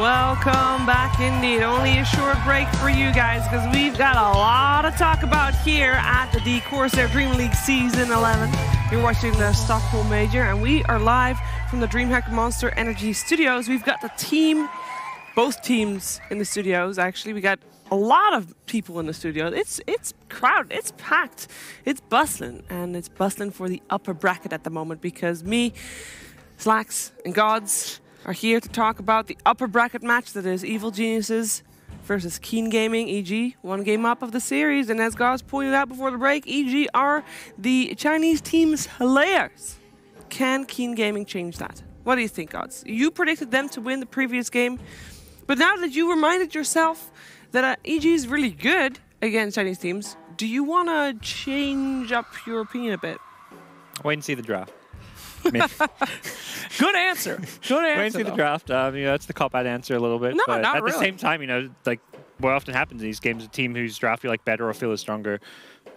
welcome back indeed. Only a short break for you guys because we've got a lot to talk about here at the CORSAIR Dream League Season 11. You're watching the Stockholm Major and we are live from the DreamHack Monster Energy Studios. We've got the team, both teams in the studios actually. We got a lot of people in the studio. It's crowded, it's packed, it's bustling, and it's bustling for the upper bracket at the moment because me, Slacks, and Gods are here to talk about the upper bracket match that is Evil Geniuses versus Keen Gaming, EG, one game up of the series. And as Gods pointed out before the break, EG are the Chinese team's layers. Can Keen Gaming change that? What do you think, Gods? You predicted them to win the previous game, but now that you reminded yourself that EG is really good against Chinese teams, do you want to change up your opinion a bit? Wait and see the draft. Good answer. Good answer. Wait and see the draft. You know, that's the cop-out answer a little bit. No, but not at really. the same time, you know, like what often happens in these games, a team who's drafted like better or feel is stronger,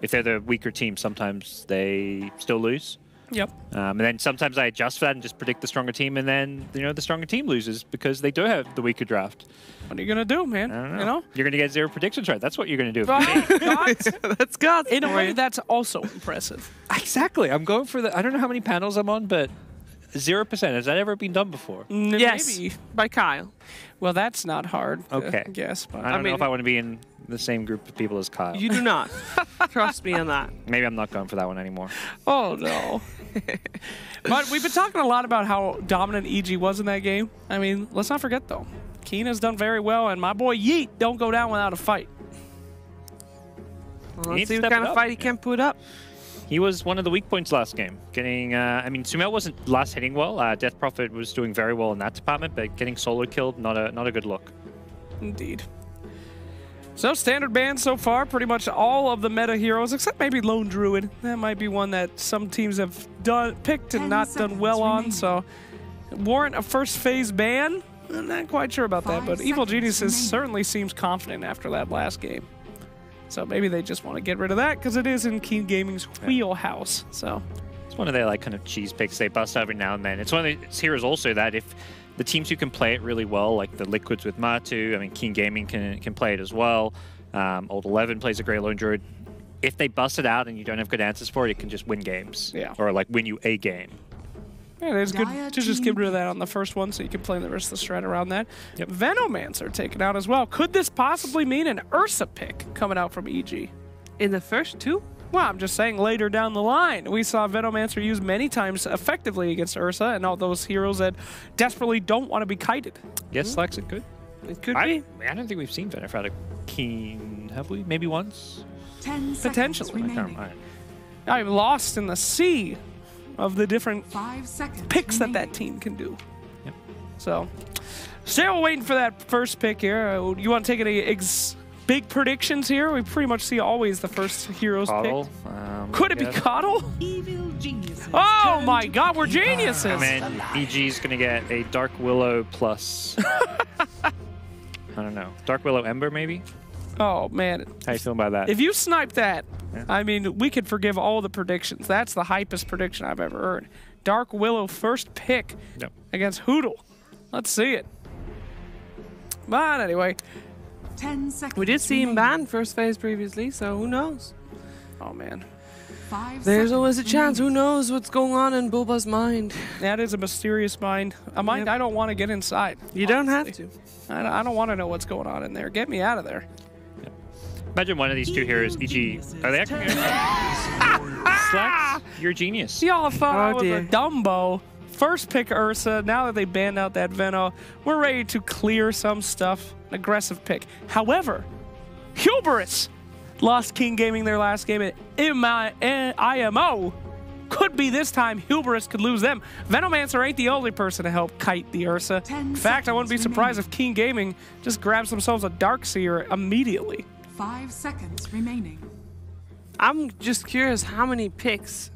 if they're the weaker team, sometimes they still lose. Yep. And then sometimes I adjust for that and just predict the stronger team, and then you know the stronger team loses because they do have the weaker draft. What are you gonna do, man? I don't know. You know, you're gonna get 0 predictions right. That's what you're gonna do. That's Gods. In a way, that's also impressive. Exactly. I'm going for the. I don't know how many panels I'm on, but 0%. Has that ever been done before? Yes, Maybe. by Kyle. Well, that's not hard. Okay. I guess, but I don't know if I want to be in the same group of people as Kyle. You do not. Trust me on that. Maybe I'm not going for that one anymore. Oh no. But we've been talking a lot about how dominant EG was in that game. I mean, let's not forget though, Keen has done very well, and my boy Yeet don't go down without a fight. Well, let's see what kind of fight he can put up. He was one of the weak points last game. Getting, I mean, Sumail wasn't last hitting well. Death Prophet was doing very well in that department, but getting solo killed, not a good look. Indeed. So standard bans so far, pretty much all of the meta heroes, except maybe Lone Druid. That might be one that some teams have picked and not done well on. So warrant a first phase ban? I'm not quite sure about that, but Evil Geniuses certainly seems confident after that last game. So maybe they just want to get rid of that because it is in Keen Gaming's wheelhouse. So it's one of their like kind of cheese picks they bust every now and then. It's one of the heroes also that if the teams who can play it really well, like the Liquids with Matu, I mean Keen Gaming can play it as well. Old 11 plays a great Lone Druid. If they bust it out and you don't have good answers for it, it can just win games. Yeah. Or like win you a game. Yeah, it's good to just get rid of that on the first one so you can play the rest of the strat around that. Yep. Venomancer taken out as well. Could this possibly mean an Ursa pick coming out from EG? In the first two? Well, I'm just saying later down the line. We saw Venomancer used many times effectively against Ursa and all those heroes that desperately don't want to be kited. Yes, Slacks, it could. It could be. I don't think we've seen Venom out of Keen, have we? Maybe once? 10 Potentially. remaining. I'm lost in the sea of the different 5 seconds picks remaining. that team can do. Yep. So, still waiting for that first pick here. You want to take any big predictions here? We pretty much see always the first heroes Coddle, pick. Could it be Coddle? Evil Geniuses. Oh my god, we're geniuses! I mean, EG's going to get a Dark Willow plus... I don't know. Dark Willow Ember, maybe? Oh man. How you feeling about that? If you snipe that, Yeah. I mean, we could forgive all the predictions. That's the hypest prediction I've ever heard. Dark Willow first pick Yep. against Hoodle. Let's see it. But anyway. 10 seconds. We did see him remaining. ban first phase previously, so who knows? Oh man. 5 There's seconds always a chance. Who remaining. knows what's going on in Bulba's mind? That is a mysterious mind. A mind Yep. I don't want to get inside. You don't have honestly. to. I don't want to know what's going on in there. Get me out of there. Imagine one of these two heroes, EG... Are they actually... Slacks, you're a genius. Y'all thought I Oh, was dear. a Dumbo. First pick Ursa. Now that they banned out that Veno, we're ready to clear some stuff. An aggressive pick. However, Hubris lost King Gaming their last game at IMO. Could be this time Hubris could lose them. Venomancer ain't the only person to help kite the Ursa. 10 In fact, I wouldn't be seconds surprised if King Gaming just grabs themselves a Darkseer immediately. 5 seconds remaining. I'm just curious how many picks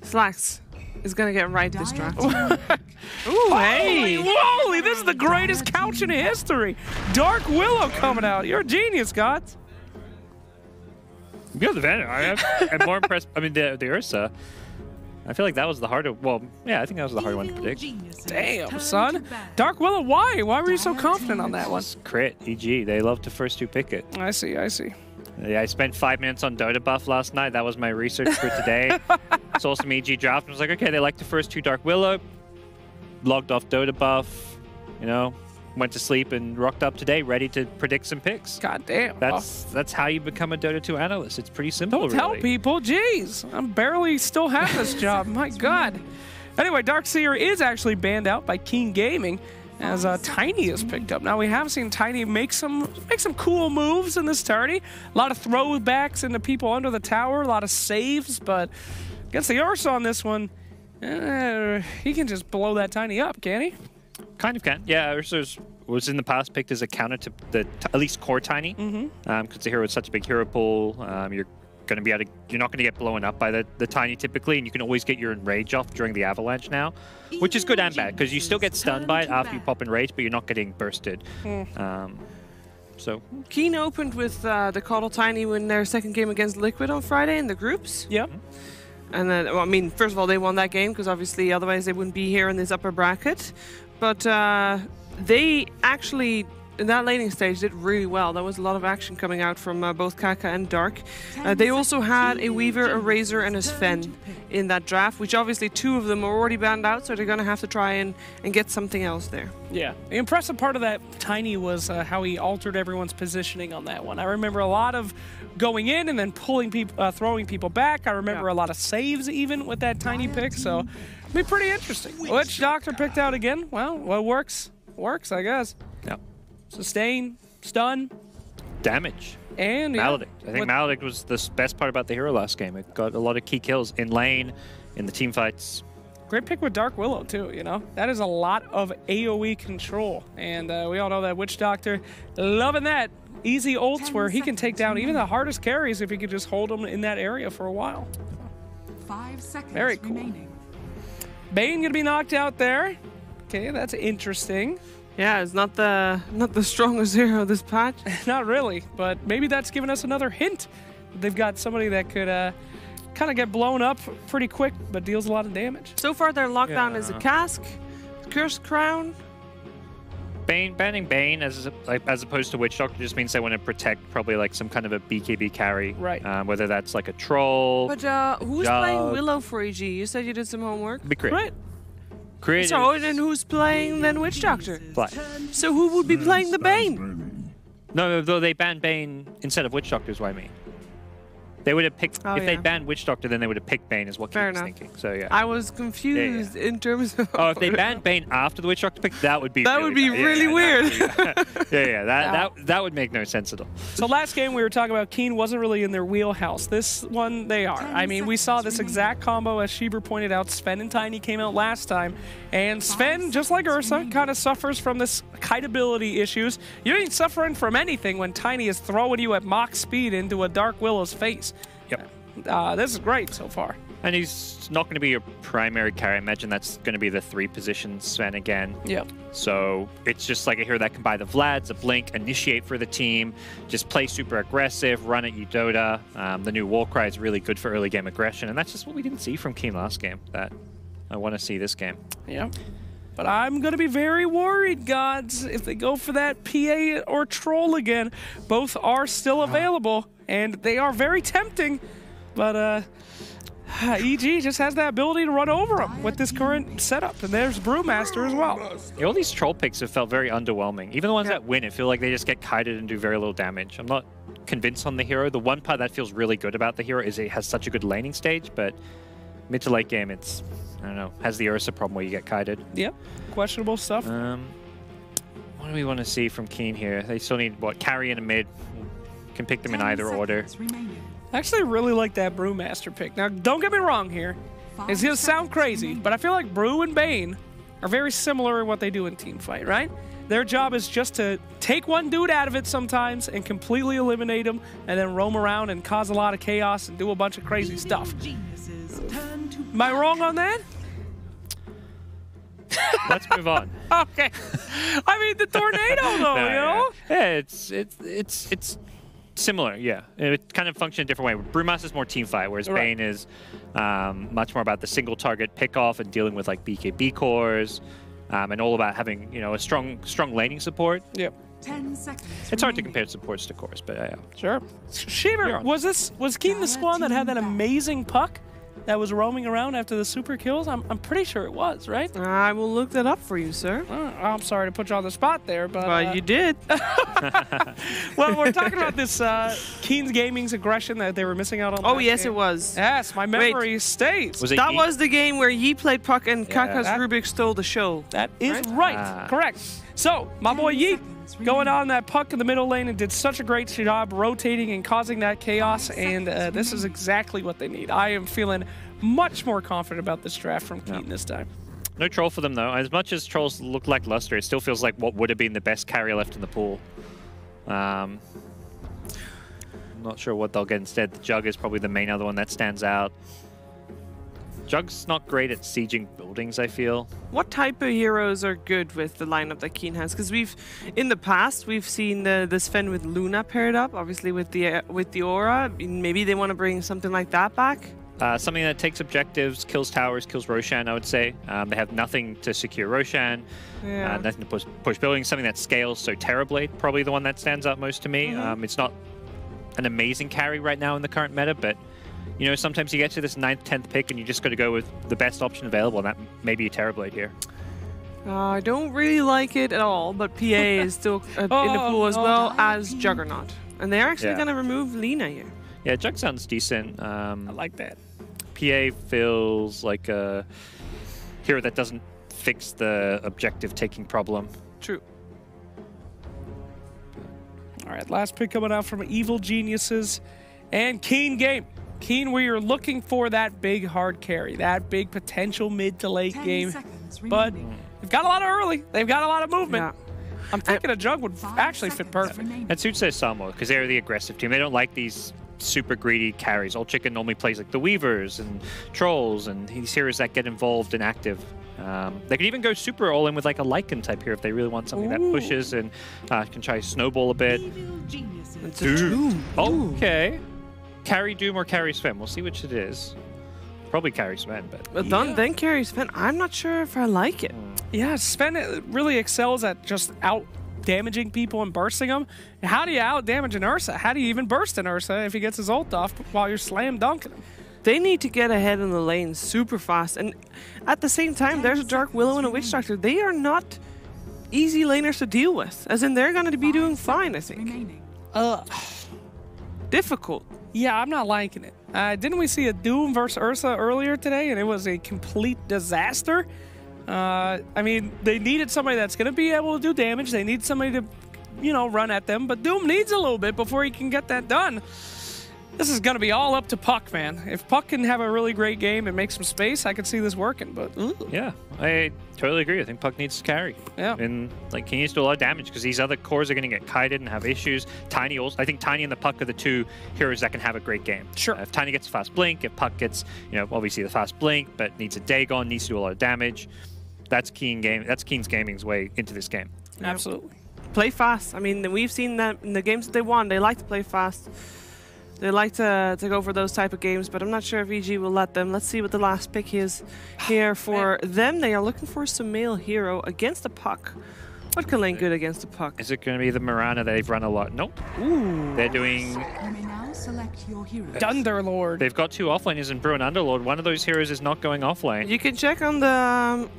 Slacks is going to get right this draft. Ooh, hey! Holy moly, this is the greatest couch in history. Dark Willow coming out. You're a genius, Gods. You're the Venom. I'm more impressed. I mean, the Ursa. I feel like that was the harder. Well, yeah, I think that was the harder one to predict. Damn, son. Dark Willow, why? Why were you so confident on that one? Crit, EG. They love to first two pick it. I see, I see. Yeah, I spent 5 minutes on Dota buff last night. That was my research for today. Saw some EG draft and was like, okay, they like the first two Dark Willow. Logged off Dota buff, you know, went to sleep and rocked up today, ready to predict some picks. God damn. That's how you become a Dota 2 analyst. It's pretty simple, Don't tell people. Jeez, I'm barely still have this job. My God. Anyway, Darkseer is actually banned out by Keen Gaming as Tiny is picked up. Now, we have seen Tiny make some cool moves in this tourney. A lot of throwbacks into people under the tower, a lot of saves, but against the Ursa on this one, he can just blow that Tiny up, can he? Kind of can. Yeah, Ursa was in the past picked as a counter to the at least core Tiny. Because the hero is such a big hero pool. You're going to be able to, you're not going to get blown up by the Tiny typically, and you can always get your Enrage off during the Avalanche now, which is good and bad, because you still get stunned by it after you pop Enrage, but you're not getting bursted. So Keen opened with the Coddle Tiny win their second game against Liquid on Friday in the groups. Yep. And then, well, I mean, first of all, they won that game because obviously otherwise they wouldn't be here in this upper bracket. But they actually, in that laning stage, did really well. There was a lot of action coming out from both Kaka and Dark. They also had a Weaver, a Razor, and a Sven in that draft, which obviously 2 of them are already banned out, so they're going to have to try and get something else there. Yeah. The impressive part of that Tiny was how he altered everyone's positioning on that one. I remember a lot of going in and then pulling people, throwing people back. I remember a lot of saves even with that Tiny pick, so it'll be pretty interesting. Witch Doctor picked out again. Well, what works, I guess. yeah. Sustain, stun, Damage. and Maledict. I think Maledict was the best part about the hero last game. It got a lot of key kills in lane, in the team fights. Great pick with Dark Willow too, you know? That is a lot of AoE control. And we all know that Witch Doctor, loving that. Easy ults where he can take down even the hardest carries if he could just hold them in that area for a while. 5 seconds Very cool. remaining. Bane gonna be knocked out there. Okay, that's interesting. Yeah, it's not the strongest hero this patch. Not really, but maybe that's giving us another hint. They've got somebody that could kind of get blown up pretty quick, but deals a lot of damage. So far, their lockdown is a Cask, Cursed Crown. Banning Bane as opposed to Witch Doctor just means they want to protect probably like some kind of a BKB carry. Right. Whether that's like a troll. But who's playing Willow for EG? You said you did some homework. Be Crit. Right. Crit So then who's playing then Witch Doctor? Fly. So who would be playing the Bane? No, though they banned Bane instead of Witch Doctor is what I mean. They would have picked, if they'd banned Witch Doctor, then they would have picked Bane is what Keith was thinking. So yeah. I was confused in terms of... Oh, if they banned Bane after the Witch Doctor pick, that would be really weird. That would make no sense at all. So last game we were talking about Keen wasn't really in their wheelhouse. This one they are. I mean, we saw this exact combo as Sheber pointed out. Sven and Tiny came out last time. And Sven, just like Ursa, kind of suffers from this kiteability issues. You ain't suffering from anything when Tiny is throwing you at Mach speed into a Dark Willow's face. Yep. This is great so far. And he's not going to be your primary carry. I imagine that's going to be the 3 positions Sven again. Yep. So it's just like a hero that can buy the Vlads, a Blink, initiate for the team, just play super aggressive, run at you Dota. The new Warcry is really good for early game aggression, and that's just what we didn't see from Keen last game that I want to see this game. Yeah. But I'm going to be very worried, gods, if they go for that PA or Troll again. Both are still available, and they are very tempting. But EG just has that ability to run over them with this current setup. And there's Brewmaster as well. Yeah, all these troll picks have felt very underwhelming. Even the ones that win, it feel like they just get kited and do very little damage. I'm not convinced on the hero. The one part that feels really good about the hero is it has such a good laning stage, but mid to late game, it's, I don't know, has the Ursa problem where you get kited. Yep, questionable stuff. What do we want to see from Keen here? They still need, what, carry in a mid. Can pick them in either order. I actually really like that Brewmaster pick. Now, don't get me wrong here. It's going to sound crazy, but I feel like Brew and Bane are very similar in what they do in teamfight, right? Their job is just to take one dude out of it sometimes and completely eliminate him and then roam around and cause a lot of chaos and do a bunch of crazy stuff. Am I wrong on that? Let's move on. Okay. I mean, the tornado, though, you know? Yeah, it's Similar, yeah. It kind of functions a different way. Brewmaster is more team fight, whereas Bane is much more about the single target pick off and dealing with like BKB cores, and all about having a strong laning support. Yep. 10 seconds. It's hard to compare supports to cores, but yeah. Sure. Shiver, was Keen the squad that had that amazing puck that was roaming around after the super kills? I'm pretty sure it was, right? I will look that up for you, sir. I'm sorry to put you on the spot there, but you did. Well, we're talking about this Keen's Gaming's aggression that they were missing out on. Oh, yes, it was. Yes, my memory stays. That was the game where Yi played puck and Kakas Rubik stole the show. That is right. Correct. So, my boy Yi going on that puck in the middle lane and did such a great job rotating and causing that chaos, and this is exactly what they need. I am feeling much more confident about this draft from Keaton this time. No troll for them, though. As much as trolls look like luster, it still feels like what would have been the best carry left in the pool. I'm not sure what they'll get instead. The Jug is probably the main other one that stands out. Jug's not great at sieging buildings, I feel. What type of heroes are good with the lineup that Keen has? Because in the past, we've seen the Sven with Luna paired up, obviously with the Aura. Maybe they want to bring something like that back. Something that takes objectives, kills towers, kills Roshan, I would say. They have nothing to secure Roshan, nothing to push buildings, something that scales so terribly. Probably the one that stands out most to me. It's not an amazing carry right now in the current meta, but sometimes you get to this 9th, 10th pick and you just got to go with the best option available, and that may be a Terrorblade here. I don't really like it at all, but PA is still in the pool as well as Juggernaut. And they're actually going to remove Lina here. Yeah, Jug sounds decent. I like that. PA feels like a hero that doesn't fix the objective-taking problem. True. All right, last pick coming out from Evil Geniuses and Keen Game. Keen, we are looking for that big hard carry, that big potential mid to late game. But they've got a lot of early. They've got a lot of movement. Yeah. I'm thinking a Jug would actually fit perfect. That suits their Samo, because they're the aggressive team. They don't like these super greedy carries. Old Chicken normally plays like the Weavers and Trolls and these heroes that get involved and active. They could even go super all in with like a Lycan type here if they really want something that pushes and can try to snowball a bit. It's a Doom. Okay. Carry Doom or carry Sven? We'll see which it is. Probably carry Sven, but then carry Sven. I'm not sure if I like it. Yeah, Sven really excels at just out damaging people and bursting them. How do you out damage an Ursa? How do you even burst an Ursa if he gets his ult off while you're slam dunking him? They need to get ahead in the lane super fast, and at the same time, there's a Dark Willow and a Witch Doctor. They are not easy laners to deal with, as in they're going to be doing fine, I think. Difficult. Yeah, I'm not liking it. Didn't we see a Doom versus Ursa earlier today, and it was a complete disaster? I mean, they needed somebody that's going to be able to do damage. They need somebody to, run at them, but Doom needs a little bit before he can get that done. This is going to be all up to Puck, man. If Puck can have a really great game and make some space, I could see this working, but... Yeah, I totally agree. I think Puck needs to carry. Yeah. And, he needs to do a lot of damage because these other cores are going to get kited and have issues. Tiny also... I think Tiny and the Puck are the two heroes that can have a great game. Sure. If Tiny gets a fast blink, if Puck gets, obviously the fast blink, but needs a Dagon, needs to do a lot of damage, that's Keen's Gaming's way into this game. Yep. Absolutely. Play fast. I mean, we've seen that in the games that they won. They like to play fast. They like to go for those type of games, but I'm not sure if EG will let them. Let's see what the last pick is here for them. They are looking for some male hero against the Puck. What can lane good against the Puck? Is it going to be the Mirana that they've run a lot? Nope. Ooh. They're doing... Dunderlord. They've got two offlaners in Brew and Underlord. One of those heroes is not going offlane. You can check on the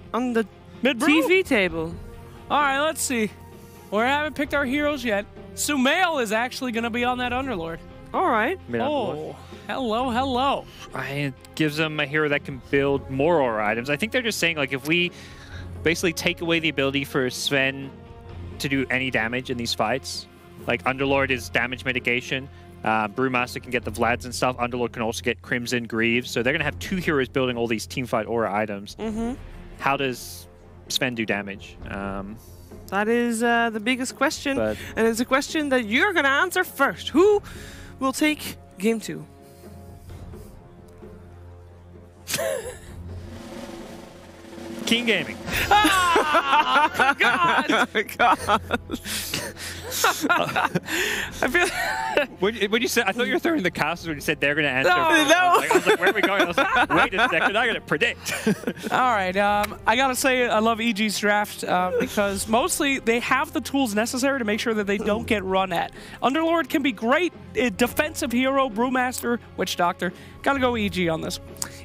TV table. All right, let's see. We haven't picked our heroes yet. Sumail is actually going to be on that Underlord. All right. Oh, hello. It gives them a hero that can build more aura items. I think they're just saying, if we basically take away the ability for Sven to do any damage in these fights, Underlord is damage mitigation, Brewmaster can get the Vlads and stuff, Underlord can also get Crimson Greaves, so they're going to have two heroes building all these teamfight aura items. How does Sven do damage? That is the biggest question, and it's a question that you're going to answer first. Who will take game 2? Keen Gaming. Oh, God! I feel. when you said, I thought you were throwing the castles when you said they're going to answer. No. I was like, where are we going? I was like, wait a second, I got to predict. All right, I gotta say I love EG's draft because mostly they have the tools necessary to make sure that they don't get run at. Underlord can be great, defensive hero, Brewmaster, Witch Doctor. Gotta go EG on this.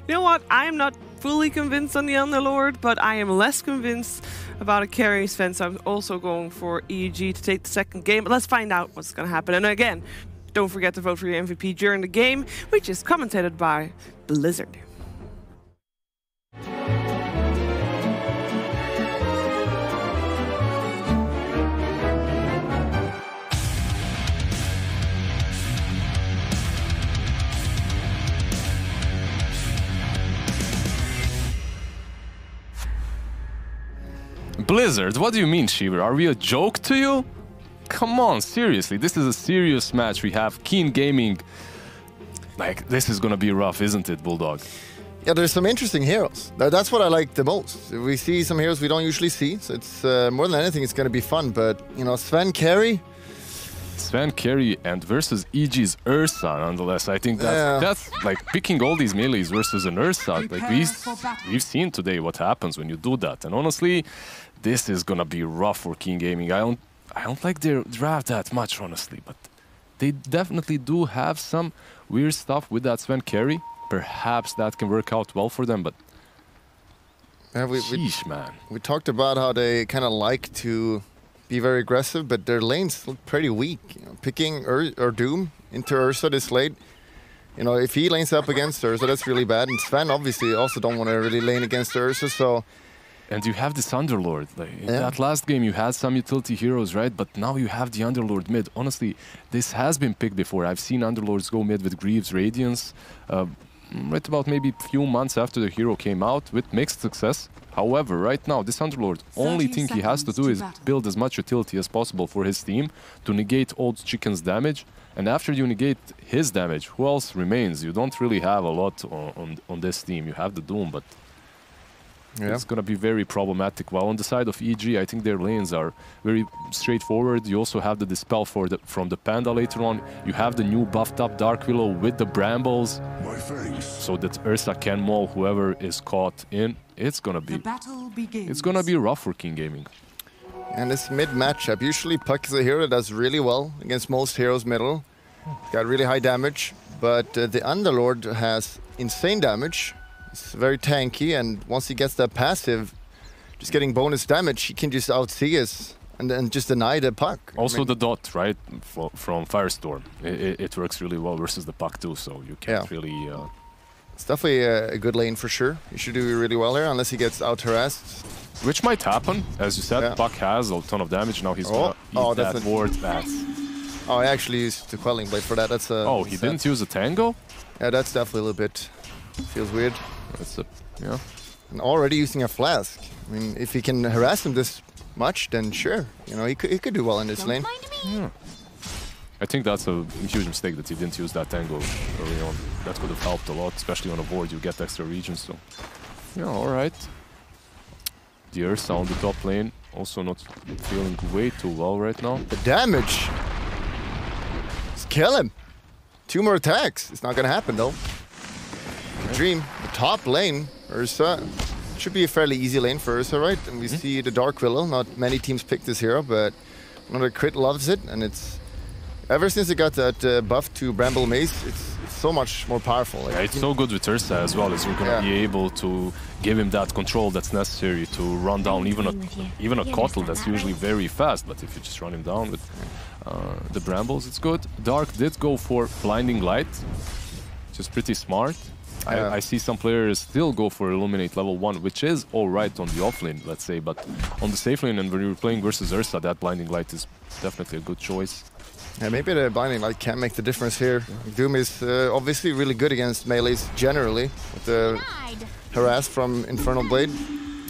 You know what? I am not fully convinced on the Underlord, but I am less convinced about a carry Sven, so I'm also going for EG to take the second game. But let's find out what's going to happen. And again, don't forget to vote for your MVP during the game, which is commentated by Blizzard. Blizzard, what do you mean, Shiver? Are we a joke to you? Come on, seriously, this is a serious match. We have Keen Gaming. Like, this is gonna be rough, isn't it, Bulldog? Yeah, there's some interesting heroes. That's what I like the most. We see some heroes we don't usually see, so it's more than anything, it's gonna be fun. But, you know, Sven carry and versus EG's Ursa, nonetheless. I think that's like picking all these melees versus an Ursa. Like we've seen today what happens when you do that. And honestly, this is gonna be rough for Keen Gaming. I don't like their draft that much, honestly, but they definitely do have some weird stuff with that Sven carry. Perhaps that can work out well for them, but sheesh, man. We talked about how they kind of like to be very aggressive, but their lanes look pretty weak. You know, picking or Doom into Ursa this late, you know, if he lanes up against Ursa, that's really bad. And Sven obviously also don't want to really lane against Ursa, so... And you have this Underlord. Like, in that last game, you had some utility heroes, right? But now you have the Underlord mid. Honestly, this has been picked before. I've seen Underlords go mid with Greaves, Radiance, right about maybe a few months after the hero came out with mixed success. However, right now, this Underlord, only thing he has to do is build as much utility as possible for his team to negate Old Chicken's damage. And after you negate his damage, who else remains? You don't really have a lot on this team. You have the Doom, but it's going to be very problematic. While on the side of EG, I think their lanes are very straightforward. You also have the Dispel from the Panda later on. You have the new buffed up Dark Willow with the Brambles, so that Ursa can maul whoever is caught in. It's gonna be rough for Keen Gaming. And this mid matchup, usually Puck is a hero that does really well against most heroes middle. Got really high damage, but the Underlord has insane damage. It's very tanky, and once he gets that passive, just getting bonus damage, he can just out-see us and just deny the Puck. Also the dot, right, from Firestorm. It works really well versus the Puck too, so you can't really... It's definitely a good lane for sure. He should do really well here, unless he gets out-harassed. Which might happen. As you said, Puck has a ton of damage. Now he's gonna eat that ward. Oh, I actually used the Quelling Blade for that. That's a... Oh, he didn't use a Tango? Yeah, that's definitely a little bit... Feels weird. That's yeah. And already using a Flask. I mean, if he can harass him this much, then sure. You know, he could do well in this lane. Yeah. I think that's a huge mistake that he didn't use that Tango early on. That could have helped a lot, especially on a board. You get extra regions, so... Yeah, alright. The Ursa on the top lane, also not feeling way too well right now. The damage! Just kill him! 2 more attacks. It's not gonna happen, though. Dream, the top lane, Ursa. Should be a fairly easy lane for Ursa, right? And we see the Dark Willow. Not many teams pick this hero, but another crit loves it, and it's... Ever since it got that buff to Bramble Mace, it's so much more powerful. Like, yeah, it's so good with Ursa as well, as you're going to be able to give him that control that's necessary to run down even a Kotl that's usually very fast, but if you just run him down with the Brambles, it's good. Dark did go for Blinding Light, which is pretty smart. I see some players still go for Illuminate level 1, which is alright on the offlane, let's say, but on the safe lane and when you're playing versus Ursa, that Blinding Light is definitely a good choice. Yeah, maybe the Blinding Light can make the difference here. Doom is obviously really good against melees generally, with the harass from Infernal Blade.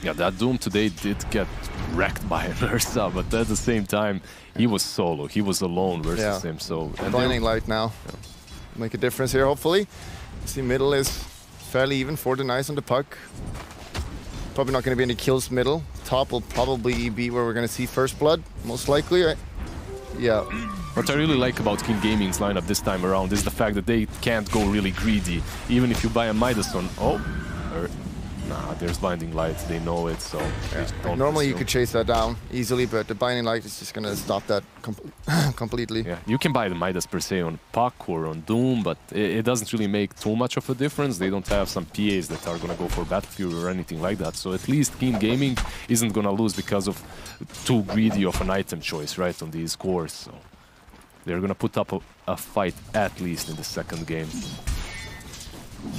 Yeah, that Doom today did get wrecked by an Ursa, but at the same time, he was solo. He was alone versus him, so... And Blinding Light now. Make a difference here, hopefully. See, middle is fairly even for the Nice on the Puck. Probably not going to be any kills middle. Top will probably be where we're going to see first blood, most likely, right? Yeah. What I really like about King Gaming's lineup this time around is the fact that they can't go really greedy. Even if you buy a Midas on... Oh! Nah, there's Blinding Light, they know it, so... Yeah. Normally you could chase that down easily, but the Blinding Light is just gonna stop that completely. Yeah, you can buy the Midas per se on Puck or on Doom, but it doesn't really make too much of a difference. They don't have some PAs that are gonna go for Battlefield or anything like that, so at least King Gaming isn't gonna lose because of too greedy of an item choice, right, on these cores, so... They're gonna put up a fight at least in the second game.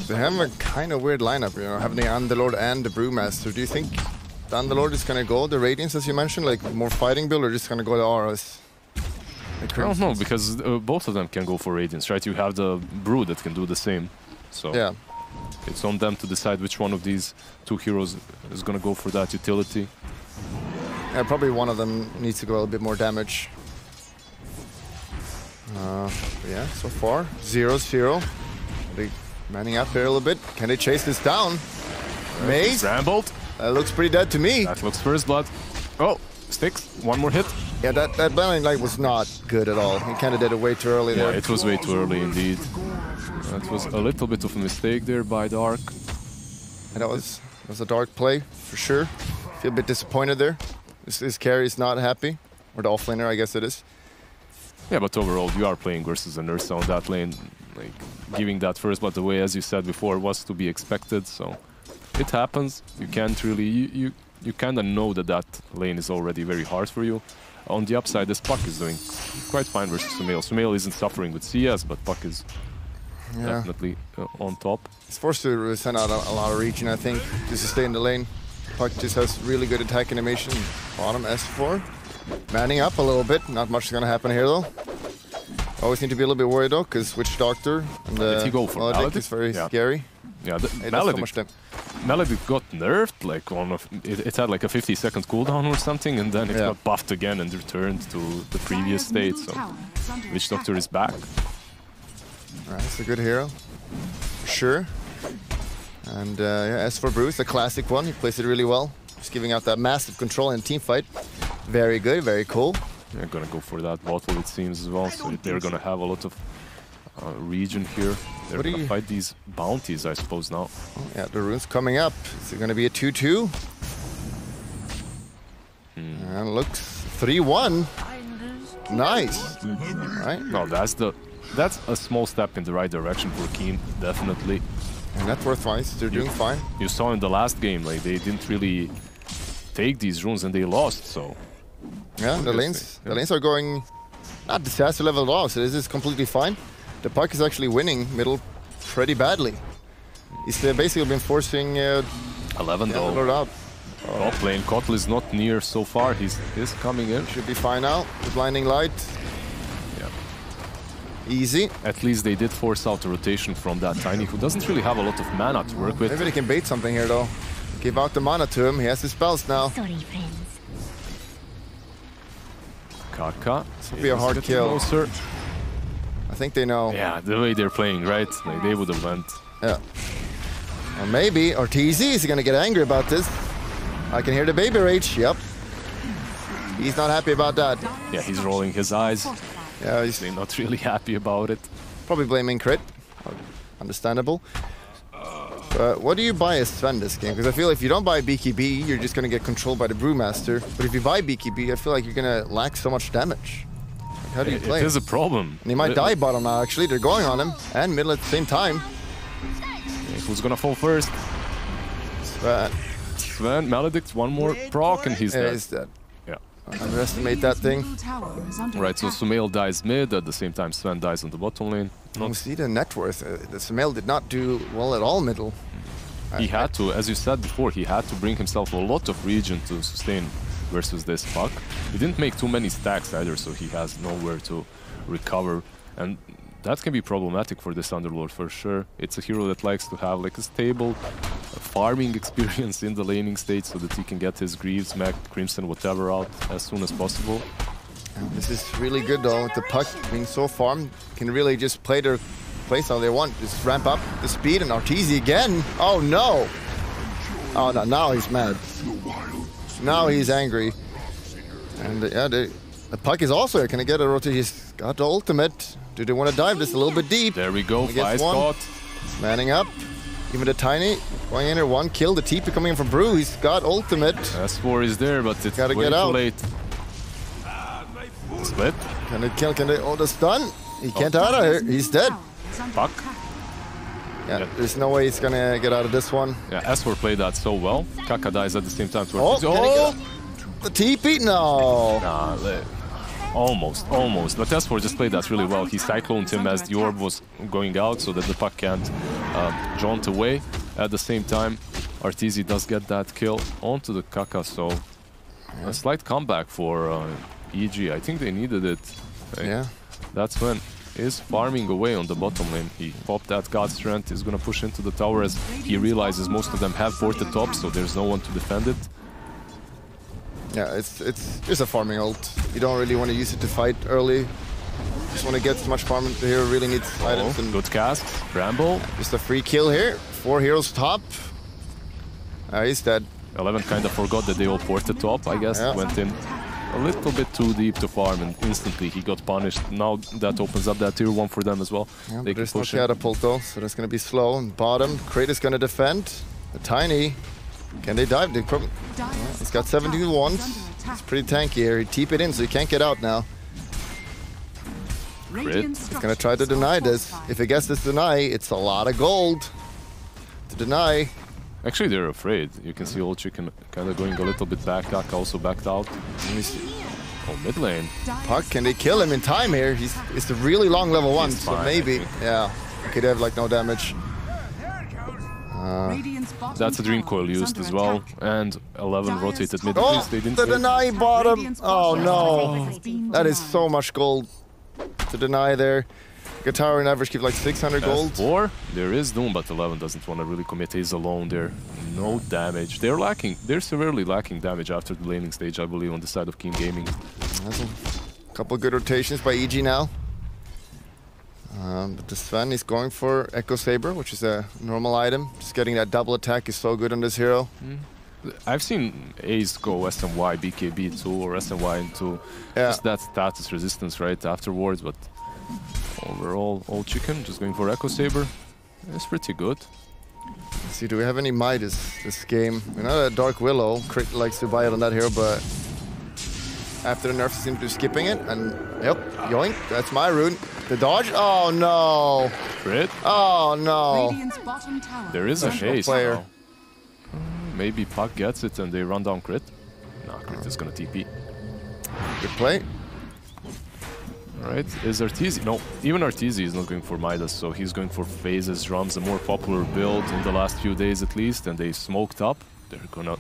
They have a kind of weird lineup, you know, having the Underlord and the Brewmaster. Do you think the Underlord is gonna go the Radiance, as you mentioned, like more fighting build, or just gonna go the Auras? Like I don't know, because both of them can go for Radiance, right? You have the Brew that can do the same. So yeah, it's on them to decide which one of these two heroes is gonna go for that utility. Yeah, probably one of them needs to go a little bit more damage. Yeah, so far 0-0. They manning up here a little bit. Can they chase this down? Maze? Rambled. That looks pretty dead to me. That looks first blood. Oh, sticks. One more hit. Yeah, that Blinding Light was not good at all. He kind of did it way too early there. Yeah, it was way too early indeed. That was a little bit of a mistake there by Dark. And that was a Dark play, for sure. Feel a bit disappointed there. This carry is not happy. Or the offlaner, I guess it is. Yeah, but overall, you are playing versus an Ursa on that lane. Like, giving that first blood away, as you said before, was to be expected, so it happens. You can't really... You kind of know that that lane is already very hard for you. On the upside, this Puck is doing quite fine versus Sumail. Sumail isn't suffering with CS, but Puck is definitely on top. He's forced to send out a lot of region, I think, just to stay in the lane. Puck just has really good attack animation. Bottom S4. Manning up a little bit. Not much is going to happen here, though. Always need to be a little bit worried, though, because Witch Doctor and Did he go for Maledict is very scary. Yeah, Maledict got nerfed, like it had like a 50-second cooldown or something, and then it got buffed again and returned to the previous state, so Witch Doctor is back. Alright, it's a good hero, for sure. And yeah, as for Bruce, the classic one, he plays it really well. Just giving out that massive control in a team fight. Very good, very cool. They're gonna go for that bottle, it seems, as well, so they're gonna have a lot of region here. They're gonna fight these bounties, I suppose, now. Oh, yeah, the rune's coming up. Is it gonna be a 2-2? And looks 3-1. Nice. Right. No, that's a small step in the right direction for Keen, definitely. And net worth-wise, they're doing fine. You saw in the last game, like, they didn't really take these runes and they lost, so... Yeah, the lanes are going not disaster level at all, so this is completely fine. The Puck is actually winning middle pretty badly. He's basically been forcing 11 though. Out. Top lane, Kotl is not near so far, he's coming in. Should be fine now, the Blinding Light. Yeah. Easy. At least they did force out a rotation from that Tiny, who doesn't really have a lot of mana to work with. Maybe they can bait something here though. Give out the mana to him, he has his spells now. Kaka. This would be a hard kill. Closer. I think they know. Yeah, the way they're playing, right? Like, they would have went. Yeah. Or maybe Ortiz is gonna get angry about this. I can hear the baby rage. Yep. He's not happy about that. Yeah, he's rolling his eyes. Yeah, he's not really happy about it. Probably blaming crit. Understandable. But what do you buy as Sven this game? Because I feel if you don't buy BKB, you're just going to get controlled by the Brewmaster. But if you buy BKB, I feel like you're going to lack so much damage. Like, how do you play? It is a problem. And he might die bottom now, actually. They're going on him. And middle at the same time. Who's going to fall first? Sven, Maledict, one more proc, and he's dead. He's dead. Yeah. Underestimate that thing. Right, so Sumail dies mid, at the same time Sven dies on the bottom lane. You see the net worth. The Sumail did not do well at all middle. He had to, as you said before, he had to bring himself a lot of region to sustain versus this Puck. He didn't make too many stacks either, so he has nowhere to recover. And that can be problematic for this Underlord for sure. It's a hero that likes to have like a stable farming experience in the laning stage so that he can get his Greaves, Mech, Crimson, whatever out as soon as possible. And this is really good though, with the Puck being so farmed, can really just play their place how they want. Just ramp up the speed and Arteezy again. Oh no! Oh no, now he's mad. Now he's angry. And yeah, The puck is also here. Can he get a rotate? He's got the ultimate. Do they want to dive this a little bit deep? There we go. Five spot. Manning up. Even the Tiny going in there. One kill. The TP coming in from Brew. He's got ultimate. S4 is there, but it's gotta way get too out. late. Split. Can they kill? Can they? Oh, the stun. He can't out of here. He's dead. Puck. Yeah, there's no way he's gonna get out of this one. Yeah, S4 played that so well. Kaka dies at the same time. Oh, the TP? No. Nah, almost. But S4 just played that really well. He cycloned him as the orb was going out so that the puck can't jaunt away. At the same time, Arteezy does get that kill onto the Kaka, so a slight comeback for EG. I think they needed it. Yeah. That's when is farming away on the bottom lane. He popped that God Strength, he's gonna push into the tower as he realizes most of them have ported top, so there's no one to defend it. Yeah, it's just a farming ult. You don't really want to use it to fight early. Just want to get as much farm into here. Really needs items. And good cast. Bramble. Just a free kill here. 4 heroes top. He's dead. 11 kind of forgot that they all ported top, I guess. Yeah. Went in a little bit too deep to farm and instantly he got punished. Now that opens up that tier 1 for them as well. Yeah, they there's can no push catapult though, so that's going to be slow. And bottom, Crate is going to defend. The Tiny. Can they dive? They probably, he's got 17 wands. It's pretty tanky here. He TP it in, so he can't get out now. He's going to try to deny this. If he gets this deny, it's a lot of gold to deny. Actually, they're afraid. You can see Old Chicken kind of going a little bit back. Kaka also backed out. Let me see. Oh, mid lane. Puck, can they kill him in time here? It's a really long level 1, so fine, maybe. Yeah. Okay, they have like no damage. That's a Dream Coil used as well. And 11 rotated mid. Oh, they didn't the deny bottom. Oh no. That is so much gold to deny there. Guitar on average keep like 600 gold. 4, there is Doom, but 11 doesn't want to really commit. He's alone there. No damage. They're lacking. They're severely lacking damage after the laning stage, I believe, on the side of King Gaming. That's a couple of good rotations by EG now. But the Sven is going for Echo Saber, which is a normal item. Just getting that double attack is so good on this hero. I've seen Ace go SNY, BKB 2 or SNY into just that status resistance right afterwards, but overall, Old Chicken just going for Echo Saber. It's pretty good. Let's see, do we have any Midas this game? We're not a Dark Willow. Crit likes to buy it on that hero, but after the nerf seems to be skipping it. And yep, yoink, that's my rune. The dodge? Oh no! Crit? Oh no! There is a haste player. now. Maybe Puck gets it and they run down Crit. No, Crit is gonna TP. Good play. Alright, is Arteezy? No, even Arteezy is not going for Midas, so he's going for Phases, runs a more popular build in the last few days at least, and they smoked up. They're gonna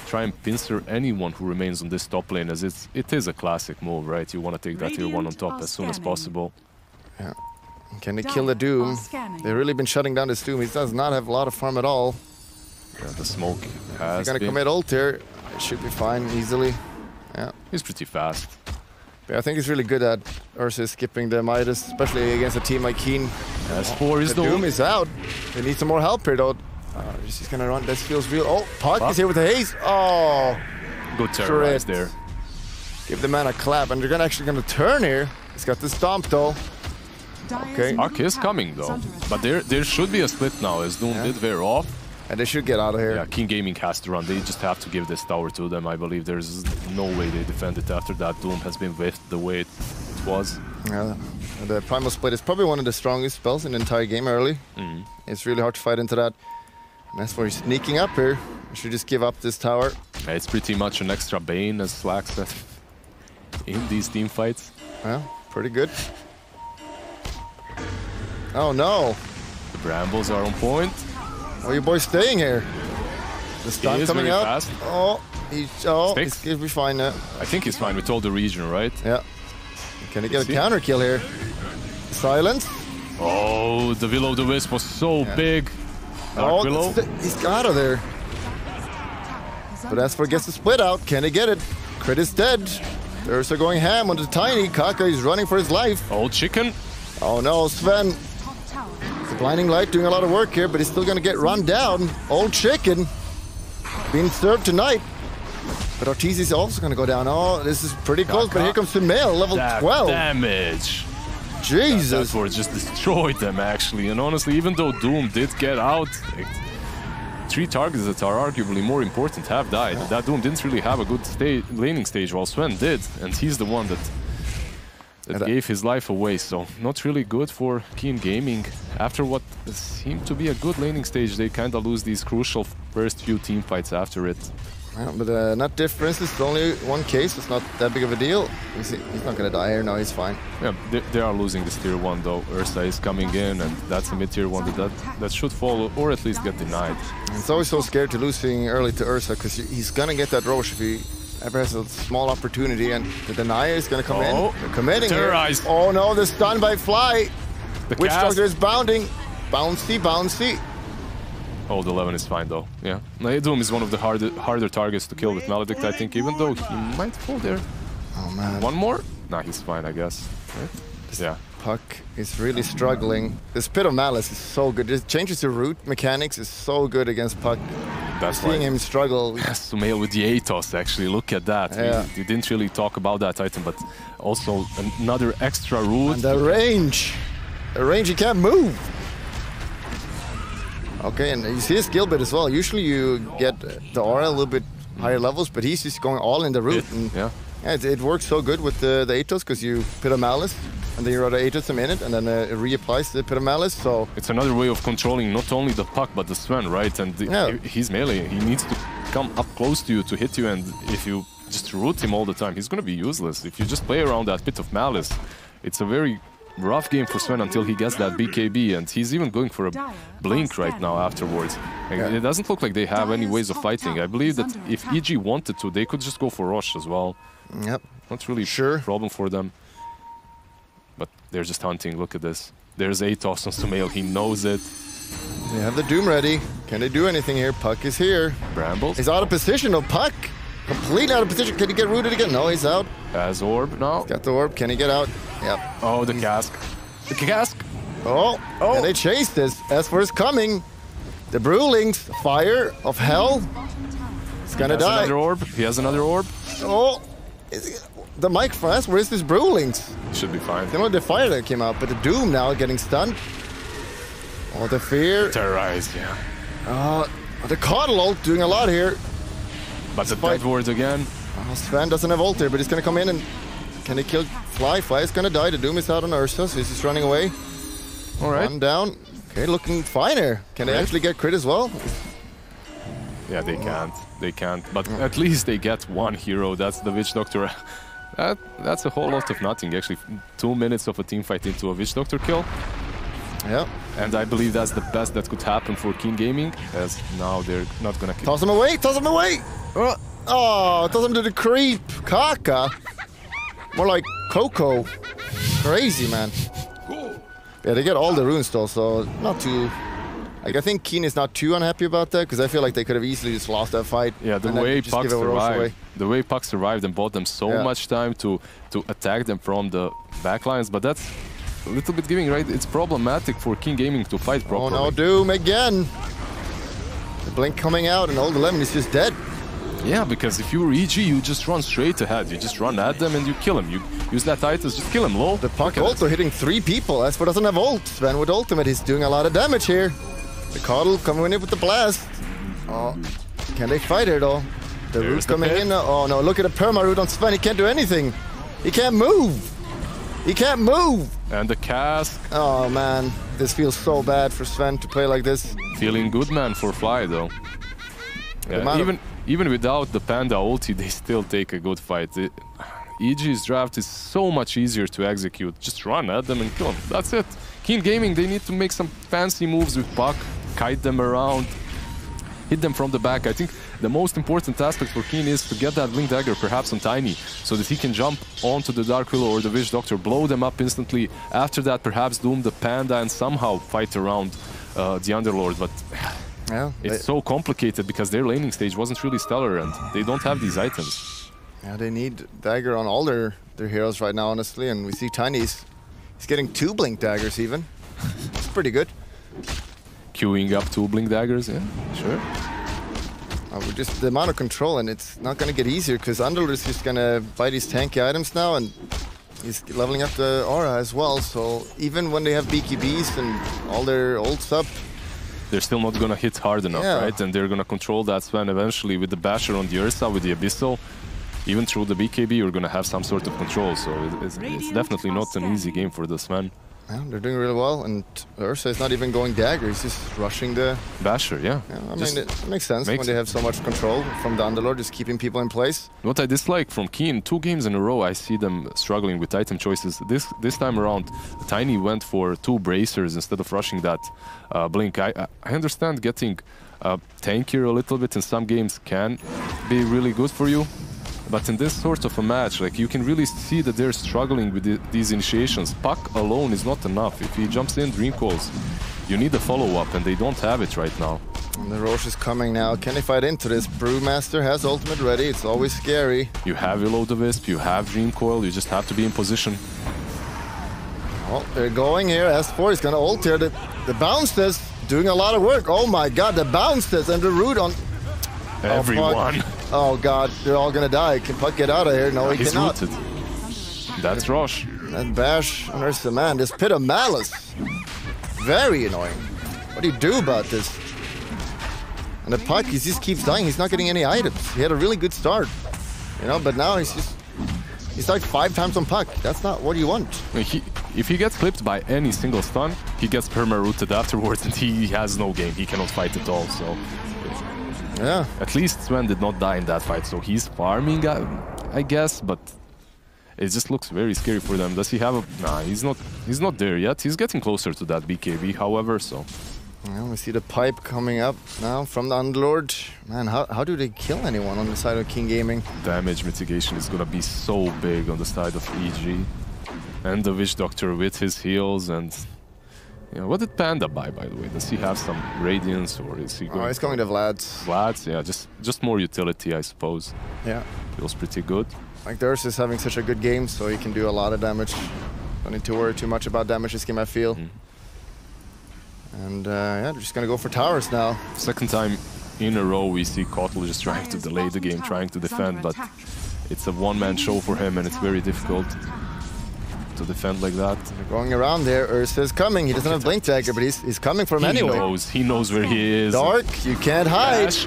try and pincer anyone who remains on this top lane, as it is a classic move, right? You want to take that tier 1 on top as soon as possible. Yeah. Can they kill the Doom? They've really been shutting down this Doom. He does not have a lot of farm at all. Yeah, the smoke has He's gonna commit ult here. It should be fine easily. Yeah. He's pretty fast. But I think he's really good at Ursa skipping the Midas, especially against a team like Keen. S4 is the Doom is out. They need some more help here though. He's gonna run. This feels real. Oh, Puck is here with the haze. Oh, good terrorize there. Give the man a clap, and they're actually gonna turn here. He's got the stomp though. Okay. Puck is coming though, but there should be a split now as Doom did veer off. And they should get out of here. Yeah, King Gaming has to run. They just have to give this tower to them. I believe there's no way they defend it after that Doom has been whiffed the way it was. Yeah, the Primal Split is probably one of the strongest spells in the entire game early. It's really hard to fight into that. And that's why he's sneaking up here. I should just give up this tower. Yeah, it's pretty much an extra Bane, as Slack said, in these team fights. Yeah, pretty good. Oh no! The Brambles are on point. Oh, your boy's staying here. The stun coming out. Fast. Oh, he'll be fine now. I think he's fine with all the region, right? Yeah. Can he get a counter kill here? Silence. Oh, the Will-O-the-Wisp was so big. Oh, he's out of there. But Asper gets the split out. Can he get it? Crit is dead. Ursa going ham on the Tiny. Kaka is running for his life. Old Chicken. Oh no, Sven. The blinding light doing a lot of work here, but he's still gonna get run down. Old Chicken being served tonight. But Ortiz is also going to go down. Oh, this is pretty close, but here comes Sumail, level 12. Damage. Jesus. That word just destroyed them, actually. And honestly, even though Doom did get out, 3 targets that are arguably more important have died. That Doom didn't really have a good laning stage, while Sven did. And he's the one that gave his life away. So not really good for Keen Gaming. After what seemed to be a good laning stage, they kind of lose these crucial first few team fights after it. Yeah, but not difference. It's only one case. It's not that big of a deal. He's not going to die here. No, he's fine. Yeah, they are losing this tier 1 though. Ursa is coming in, and that's a mid-tier 1 that should fall or at least get denied. And it's always so scared to losing early to Ursa because he's going to get that Roche if he ever has a small opportunity, and the denier is going to come in. They're committing terrorized. Here. Oh no, the stun by Fly. The Witch Doctor is bounding. Bouncy, bouncy. Old 11 is fine though, yeah. Doom is one of the harder targets to kill with Maledict, I think, even though he might fall there. Oh man. One more? Nah, he's fine, I guess. Right? Yeah. Puck is really struggling. This Pit of Malice is so good. It changes the root mechanics, is so good against Puck. That's seeing him struggle. Yes, Sumail with the Atos, actually, look at that. Yeah. We didn't really talk about that item, but also another extra root. And the range. The range, he can't move. Okay, and you see his skill bit as well. Usually you get the aura a little bit higher levels, but he's just going all in the root. Yeah. It works so good with the Atos because you Pit of Malice, and then you rather Atos a minute, and then it reapplies the Pit of Malice, so... It's another way of controlling not only the Puck, but the Sven, right? And he's melee. He needs to come up close to you to hit you, and if you just root him all the time, he's going to be useless. If you just play around that Pit of Malice, it's a very rough game for Sven until he gets that BKB, and he's even going for a blink right now afterwards. It doesn't look like they have any ways of fighting. I believe that if EG wanted to, they could just go for Roche as well. Yep. Not really a problem for them. But they're just hunting, look at this. There's Atos on Sumail, he knows it. They have the Doom ready. Can they do anything here? Puck is here. Brambles. He's out of position, no Puck. Completely out of position. Can he get rooted again? No, he's out. Has Orb now. He's got the Orb. Can he get out? Yep. Oh, the cask. The cask. Oh. And they chase this. Esper is coming. The Brewlings, fire of hell. He's gonna die. Another orb. He has another orb. Oh. The mic for Esper is this Brewlings. Should be fine. They want the fire that came out, but the Doom now getting stunned. Oh, the fear. Terrorized, yeah. The Coddle ult doing a lot here. But the dead ward again. Oh, Sven doesn't have ult here, but he's gonna come in and can he kill Fly? Fly is gonna die. The Doom is out on Ursa, so he's just running away. All right. One down. Okay, looking fine here. Can they actually get crit as well? Yeah, they can't. They can't. But at least they get one hero. That's the Witch Doctor. That's a whole lot of nothing, actually. 2 minutes of a team fight into a Witch Doctor kill. Yeah. And I believe that's the best that could happen for Keen Gaming, as now they're not gonna kill. Toss him away! Toss him away! Oh, toss him to the creep! Kaka! More like Coco. Crazy, man. Yeah, they get all the runes though, so not too... Like, I think Keen is not too unhappy about that, because I feel like they could have easily just lost that fight. Yeah, the way Puck survived and bought them so much time to attack them from the backlines, but that's a little bit giving, right? It's problematic for King Gaming to fight properly. Oh no, Doom again! The blink coming out and Old 11 is just dead. Yeah, because if you're EG, you just run straight ahead. You just run at them and you kill them. You use that Titus, just kill him, lol. The Puck also hitting 3 people. Esper doesn't have ult. Sven with ultimate, he's doing a lot of damage here. The Coddle coming in with the blast. Oh, can they fight it though? The root coming in. Oh no, look at the perma root on Sven. He can't do anything. He can't move. He can't move. And the cask. Oh man, this feels so bad for Sven to play like this. Feeling good, man, for Fly though. Yeah, even without the Panda ulti, they still take a good fight. EG's draft is so much easier to execute. Just run at them and kill them. That's it. Keen Gaming, they need to make some fancy moves with Puck, kite them around, hit them from the back. I think the most important aspect for Keen is to get that Blink Dagger perhaps on Tiny, so that he can jump onto the Dark Willow or the Witch Doctor, blow them up instantly. After that, perhaps Doom the Panda and somehow fight around the Underlord. But yeah, it's so complicated because their laning stage wasn't really stellar and they don't have these items. Yeah, they need Dagger on all their heroes right now, honestly, and we see Tiny's. He's getting 2 Blink Daggers even. It's pretty good. Queuing up 2 Blink Daggers, yeah, sure. We're just the amount of control, and it's not going to get easier because Underlord is just going to buy these tanky items now, and he's leveling up the aura as well. So even when they have BKBs and all their ults up, they're still not going to hit hard enough, right? And they're going to control that Sven eventually with the Basher on the Ursa, with the Abyssal. Even through the BKB, you're going to have some sort of control. So it's definitely not an easy game for the Sven. Yeah, they're doing really well, and Ursa is not even going dagger, he's just rushing the... Basher, yeah. I mean, it makes sense when they have so much control from the Underlord, just keeping people in place. What I dislike from Keen, 2 games in a row, I see them struggling with item choices. This time around, Tiny went for 2 bracers instead of rushing that Blink. I understand getting tankier a little bit in some games can be really good for you. But in this sort of a match, like, you can really see that they're struggling with these initiations. Puck alone is not enough. If he jumps in Dream Calls, you need a follow-up, and they don't have it right now. And the Roche is coming now. Can they fight into this? Brewmaster has ultimate ready. It's always scary. You have Will-O-the-Wisp, you have Dream Coil, you just have to be in position. Well, they're going here. S4 is going to ult here. The bounces doing a lot of work. Oh my god, the bounces and the root on... Everyone. Oh god, they're all gonna die. Can Puck get out of here? No, he cannot. Rooted. That's Roche. And Bash on Ursa, man. This Pit of Malice. Very annoying. What do you do about this? And the Puck, he just keeps dying. He's not getting any items. He had a really good start, you know, but now he's like 5 times on Puck. That's not what you want. If he gets clipped by any single stun, he gets perma-rooted afterwards, and he has no game. He cannot fight at all, so... Yeah. At least Sven did not die in that fight, so he's farming, I guess, but it just looks very scary for them. Does he have a... Nah, he's not there yet. He's getting closer to that BKB, however, so... Well, we see the pipe coming up now from the Underlord. Man, how do they kill anyone on the side of King Gaming? Damage mitigation is gonna be so big on the side of EG. And the Witch Doctor with his heals, and... Yeah, what did Panda buy, by the way? Does he have some Radiance, or is he going... Oh, he's going to Vlad's. Vlad's, yeah, just more utility, I suppose. Yeah. Feels pretty good. Like, Durst is having such a good game, so he can do a lot of damage. Don't need to worry too much about damage this game, I feel. And, yeah, they're just gonna go for towers now. Second time in a row we see Kotl just trying to delay the game, trying to defend, but it's a one-man show for him, and it's very difficult to defend like that. They're going around there. Ursa's coming. He doesn't have Blink Dagger, but he's coming for him anyway. He knows where he is. Dark, you can't hide. Dash.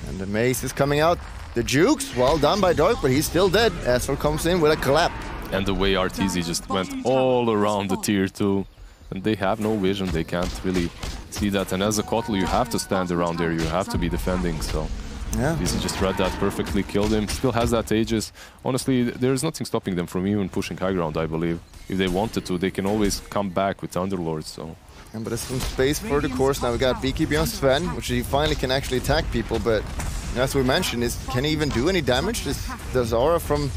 And the Mace is coming out. The Jukes, well done by Dark, but he's still dead. Asphalt comes in with a clap. And the way RTZ just went all around the tier 2. And they have no vision, they can't really see that. And as a Kotl, you have to stand around there, you have to be defending, so... Yeah. Easy just read that perfectly, killed him, still has that Aegis. Honestly, there's nothing stopping them from even pushing high ground, I believe. If they wanted to, they can always come back with Underlord, so... Yeah, but there's some space for the course now. We got BKB on Sven, which he finally can actually attack people, but as we mentioned, can he even do any damage? There's aura from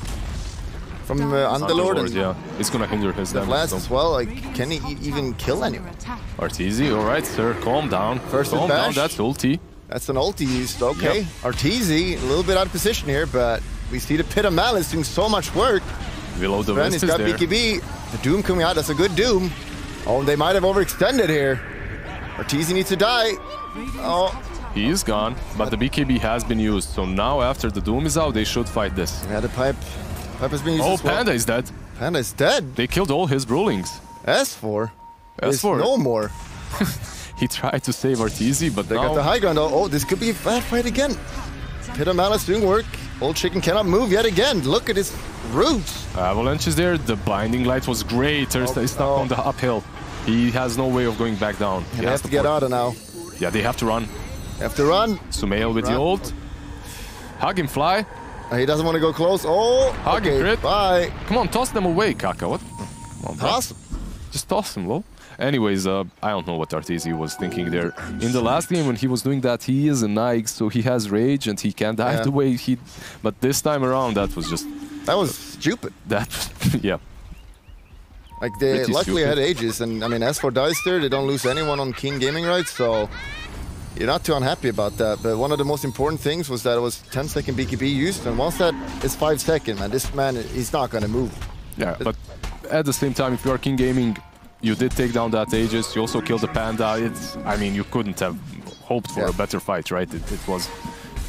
Underlord, and yeah, it's gonna hinder his damage. Blast as well, like, can he even kill anyone? Arteezy, alright sir, calm down. First calm down, that's ulti. That's an ulti used, okay. Yep. Arteezy, a little bit out of position here, but we see the Pit of Malice doing so much work. Will-O-the-Wisp is he's got there. BKB, the Doom coming out, that's a good Doom. Oh, they might have overextended here. Arteezy needs to die. Oh. He is gone, but the BKB has been used, so now after the Doom is out, they should fight this. Yeah, the pipe has been used as well. Panda is dead. Panda is dead? They killed all his Brewlings. S4? S4? No more. He tried to save Arteezy, but they got the high ground. Oh, this could be a bad fight again. Pit of Malice doing work. Old Chicken cannot move yet again. Look at his roots. Avalanche is there. The Blinding Light was great. Ursa is stuck on the uphill. He has no way of going back down. They have to get out of now. Yeah, they have to run. They have to run. Sumail with the ult. Hug him, fly. He doesn't want to go close. Oh, hug him, crit. Bye. Come on, toss them away, Kaka. What? Toss them. Just toss them, lol. Anyways, I don't know what Arteezy was thinking there. In the last game when he was doing that, he is a Nike, so he has rage and he can dive the way he... But this time around, that was just... That was stupid. That, yeah. Like, they luckily had Aegis, and I mean, as for dies there, they don't lose anyone on Keen Gaming rights, so... You're not too unhappy about that, but one of the most important things was that it was 10-second BKB used, and once that is 5 seconds, man, this man, he's not gonna move. Yeah, but at the same time, if you are King Gaming, you did take down that Aegis, you also killed the Panda. I mean, you couldn't have hoped for a better fight, right? It was,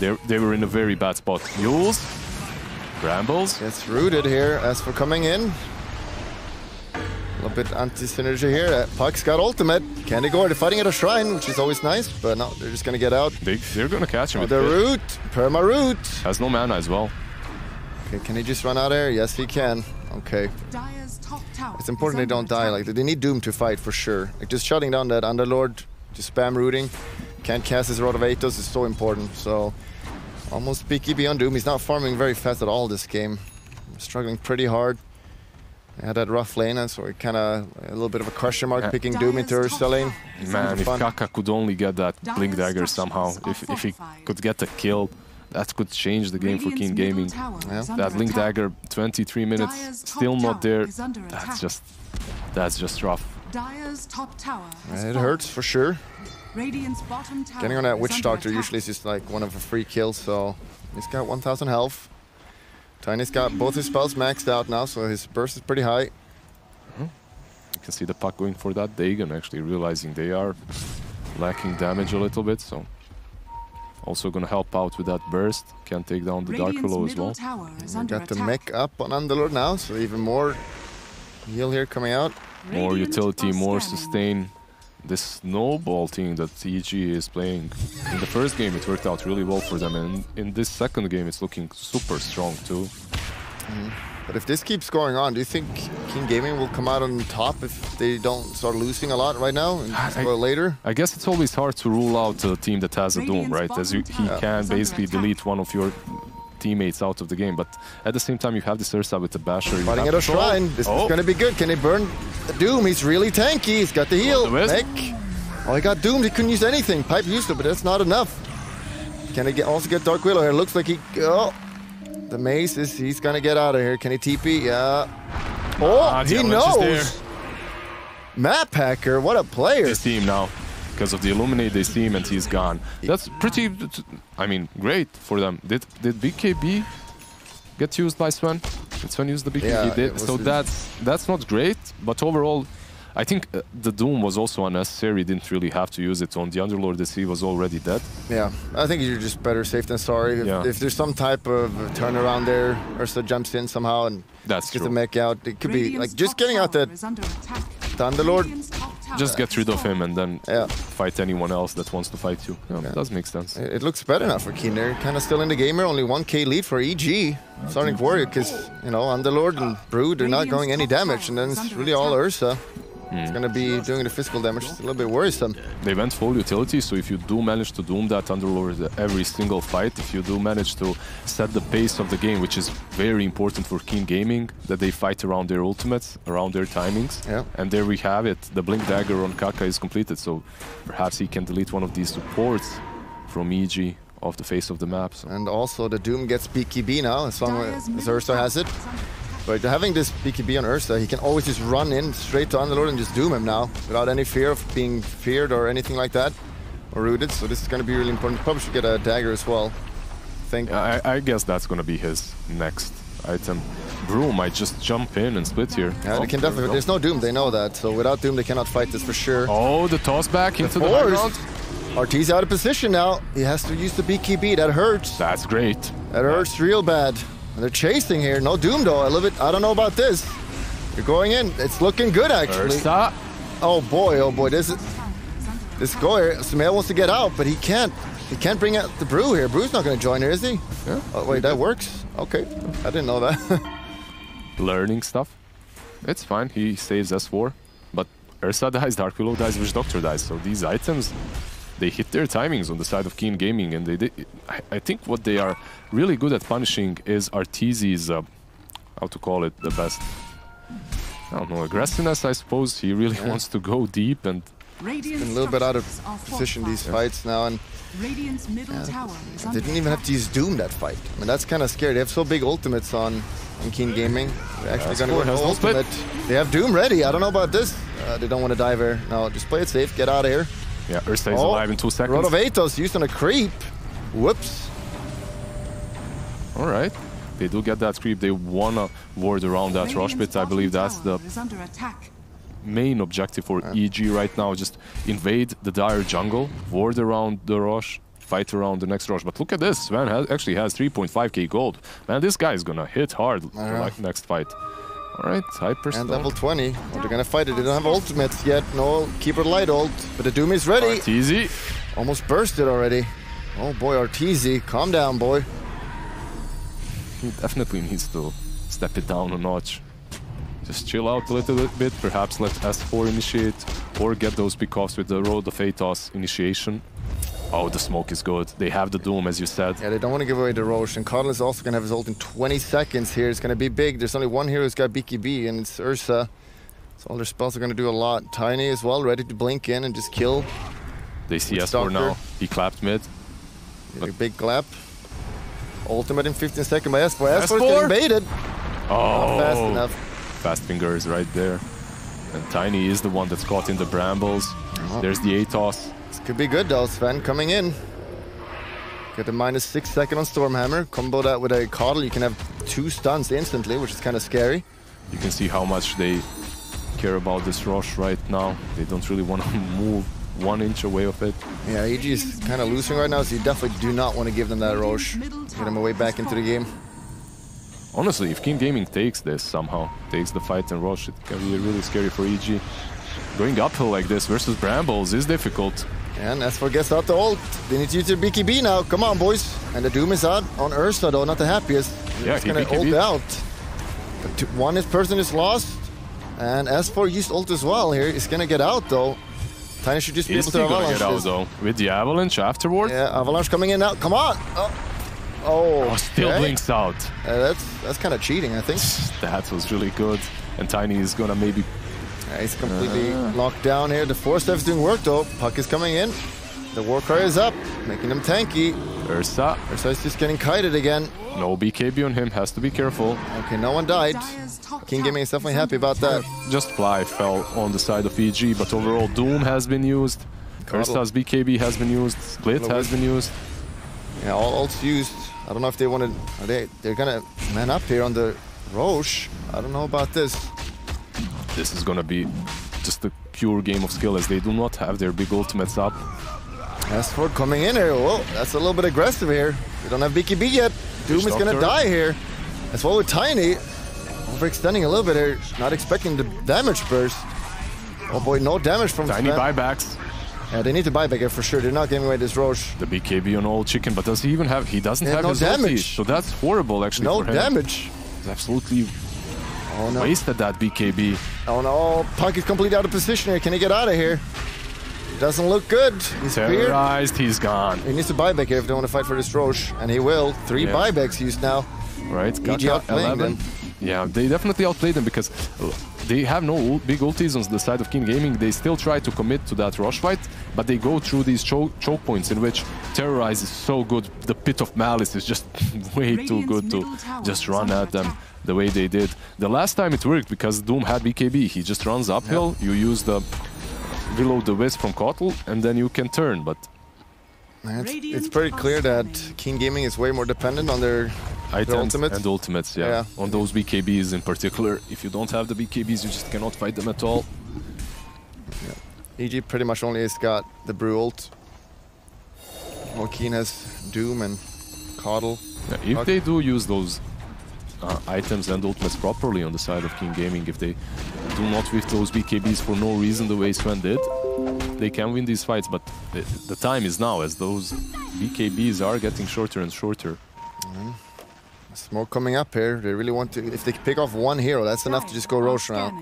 they were in a very bad spot. Mules, Brambles. Gets rooted here as for coming in. A little bit anti-synergy here. Puck's got ultimate. Can they go? They're fighting at a shrine, which is always nice, but no, they're just gonna get out. They're gonna catch him. The root, perma root. Has no mana as well. Okay, can he just run out there? Yes, he can. Okay. It's important they don't die. Like they need Doom to fight for sure. Like just shutting down that Underlord, just spam rooting. Can't cast his Rod of Athos is so important. So almost BKB on Doom. He's not farming very fast at all this game. Struggling pretty hard. Had that rough lane, and so it kind of a little bit of a question mark picking Doom into Ursa lane. Man, if Kaka could only get that Blink Dagger somehow, if he could get a kill, that could change the game for King Gaming. Yeah. That Blink Dagger, 23 minutes, still not there. That's just rough. It hurts for sure. Getting on that Witch Doctor usually is just like one of a free kills, so he's got 1,000 health. Tiny's got both his spells maxed out now, so his burst is pretty high. You can see the puck going for that Dagon, actually realizing they are lacking damage a little bit, so also gonna help out with that burst. Can take down the Dark Willow as well. We got the mech up on Underlord now, so even more heal here coming out. More utility, more sustain. This snowball thing that EG is playing. In the first game it worked out really well for them, and in this second game it's looking super strong too. But if this keeps going on, do you think King Gaming will come out on top if they don't start losing a lot right now and go later? I guess it's always hard to rule out a team that has a Doom, right? As he can basically delete one of your teammates out of the game, but at the same time you have this Ursa with the Basher. Fighting at a shrine, this is gonna be good. Can he burn the Doom? He's really tanky, he's got the heal. Mech. Oh, he got doomed, he couldn't use anything. Pipe used it, but that's not enough. Can he also get Dark Willow here? Looks like he, the mace is, he's gonna get out of here. Can he TP? Yeah. Oh, he knows. Map Hacker, what a player. This team now. Because of the Illuminate, they see him and he's gone. That's pretty, I mean, great for them. Did BKB get used by Sven? Did Sven use the BKB? Yeah, he did. So that's not great, but overall, I think the Doom was also unnecessary. Didn't really have to use it on the Underlord. The sea was already dead. Yeah, I think you're just better safe than sorry. If there's some type of turnaround there, Ursa jumps in somehow and gets the mech out. It could be like just getting out that Underlord. Just get rid of him and then fight anyone else that wants to fight you. It does make sense. It looks better now for Keen. They're kind of still in the game here. Only 1k lead for EG. Starting to worry because, you know, Underlord and Brood, they're not going any damage. And then it's really all Ursa. It's going to be doing the physical damage. It's a little bit worrisome. They went full utility, so if you do manage to doom that Underlord every single fight, if you do manage to set the pace of the game, which is very important for Keen Gaming, that they fight around their ultimates, around their timings. And there we have it. The Blink Dagger on Kaka is completed, so perhaps he can delete one of these supports from EG off the face of the map. So. And also the Doom gets BKB now, as long as Ursa has it. But having this BKB on Ursa, he can always just run in straight to Underlord and just doom him now, without any fear of being feared or anything like that, or rooted. So this is going to be really important. Probably should get a dagger as well, I think. I guess that's going to be his next item. Brew might just jump in and split here. Yeah, they can definitely. There's no Doom, they know that. So without Doom, they cannot fight this for sure. Oh, the toss back into the background. RT's out of position now. He has to use the BKB. That hurts. That's great. That hurts real bad. And they're chasing here. No Doom though. I don't know about this. You're going in. It's looking good actually. Ursa. Oh boy. This Goyer, Sumail wants to get out, but he can't. He can't bring out the Brew here. Brew's not going to join here, is he? Yeah. Oh wait, that works. Okay. I didn't know that. Learning stuff. It's fine. He saves S4. But Ursa dies, Dark Willow dies, Witch Doctor dies. So these items, they hit their timings on the side of Keen Gaming, and I think what they are really good at punishing is Arteezy's, how to call it, the best, I don't know, aggressiveness, I suppose. He really wants to go deep, and he's been a little bit out of position these fights now, and they didn't even have to use Doom that fight. I mean, that's kind of scary. They have so big ultimates on Keen Gaming. They're actually going to go no ultimate. They have Doom ready. I don't know about this. They don't want to dive here. No, just play it safe. Get out of here. Yeah, Ursa is alive in 2 seconds. Rod of Athos used on a creep. Whoops. All right. They do get that creep. They want to ward around that rush pit. I believe that's the main objective for EG right now. Just invade the dire jungle, ward around the Rosh, fight around the next Rosh. But look at this, Sven actually has 3.5k gold. Man, this guy is gonna hit hard the next fight. All right, Hyper and level 20. Oh, they're gonna fight it. They don't have ultimates yet. No Keeper Light ult, but the Doom is ready. Arteezy. Almost bursted already. Oh boy, Arteezy, calm down, boy. He definitely needs to step it down a notch. Just chill out a little bit, perhaps let S4 initiate, or get those pick-offs with the Road of Atos initiation. Oh, the smoke is good. They have the Doom, as you said. Yeah, they don't want to give away the Rosh, and Cardinal is also going to have his ult in 20 seconds here. It's going to be big. There's only one hero who's got BKB, and it's Ursa. So all their spells are going to do a lot. Tiny as well, ready to blink in and just kill. They see S4 now. He clapped mid. A big clap. Ultimate in 15 seconds by S4. S4 is getting baited. Oh, not fast enough. Fast fingers right there. And Tiny is the one that's caught in the brambles. There's the Atos. This could be good though. Sven coming in. Get a -6 second on Stormhammer. Combo that with a Coddle. You can have 2 stuns instantly, which is kind of scary. You can see how much they care about this Rosh right now. They don't really want to move 1 inch away of it. Yeah, EG is kind of losing right now, so you definitely do not want to give them that Rosh. Get them away back into the game. Honestly, if King Gaming takes this somehow, takes the fight and Rosh, it can be really scary for EG. Going uphill like this versus Brambles is difficult. And S4 gets out the ult. They need to use their BKB now. Come on, boys. And the Doom is out on Ursa, though, not the happiest. Yeah, he's going to ult out. But one person is lost. And S4 used ult as well here. He's going to get out, though. Tiny should just be able to Avalanche get out, though. With the Avalanche afterward. Yeah, Avalanche coming in now. Come on. Oh, still blinks out. That's kind of cheating, I think. That was really good. And Tiny is gonna maybe... he's completely locked down here. The 4-step is doing work, though. Puck is coming in. The Warcry is up, making him tanky. Ursa is just getting kited again. No BKB on him, has to be careful. Okay, no one died. King Gaming is definitely happy about that. Just Fly fell on the side of EG, but overall Doom has been used. Ursa's BKB has been used. Split has been used. Yeah, all ults used. I don't know if they want to... They're gonna man up here on the Rosh. I don't know about this. This is gonna be just a pure game of skill, as they do not have their big ultimates up. S4 coming in here. Whoa, that's a little bit aggressive here. They don't have BKB yet. Doom is gonna die here. As well with Tiny. Overextending a little bit here. Not expecting the damage burst. Oh boy, no damage from Tiny Sven. buybacks. Yeah, they need to buy back here for sure. They're not giving away this Rosh. The BKB on Old Chicken, but does he even have... He doesn't have no his damage. ulti, so that's horrible actually for him. No damage. He's absolutely wasted that BKB. Oh no, Puck is completely out of position here. Can he get out of here? Doesn't look good. He's terrorized, he's gone. He needs to buy back here if they want to fight for this Rosh, and he will. 3 buybacks used now. Right, EG outplaying them. Yeah, they definitely outplayed them because they have no big ultis on the side of King Gaming. They still try to commit to that Rosh fight, but they go through these choke points in which Terrorize is so good. The Pit of Malice is just way too good to just run at them the way they did. The last time it worked because Doom had BKB. He just runs uphill, you use the reload the Wisp from Kotl, and then you can turn, but... It's pretty clear that King Gaming is way more dependent on their ultimates. And ultimates, yeah. On those BKBs in particular. If you don't have the BKBs, you just cannot fight them at all. Yeah. EG pretty much only has got the Brew ult. While Keen has Doom and Coddle. Yeah, if they do use those items and ultimates properly on the side of King Gaming, if they do not whiff those BKBs for no reason the way Sven did, they can win these fights, but the time is now, as those BKBs are getting shorter and shorter. Smoke coming up here. They really want to... If they pick off one hero, that's enough to just go Rosh now.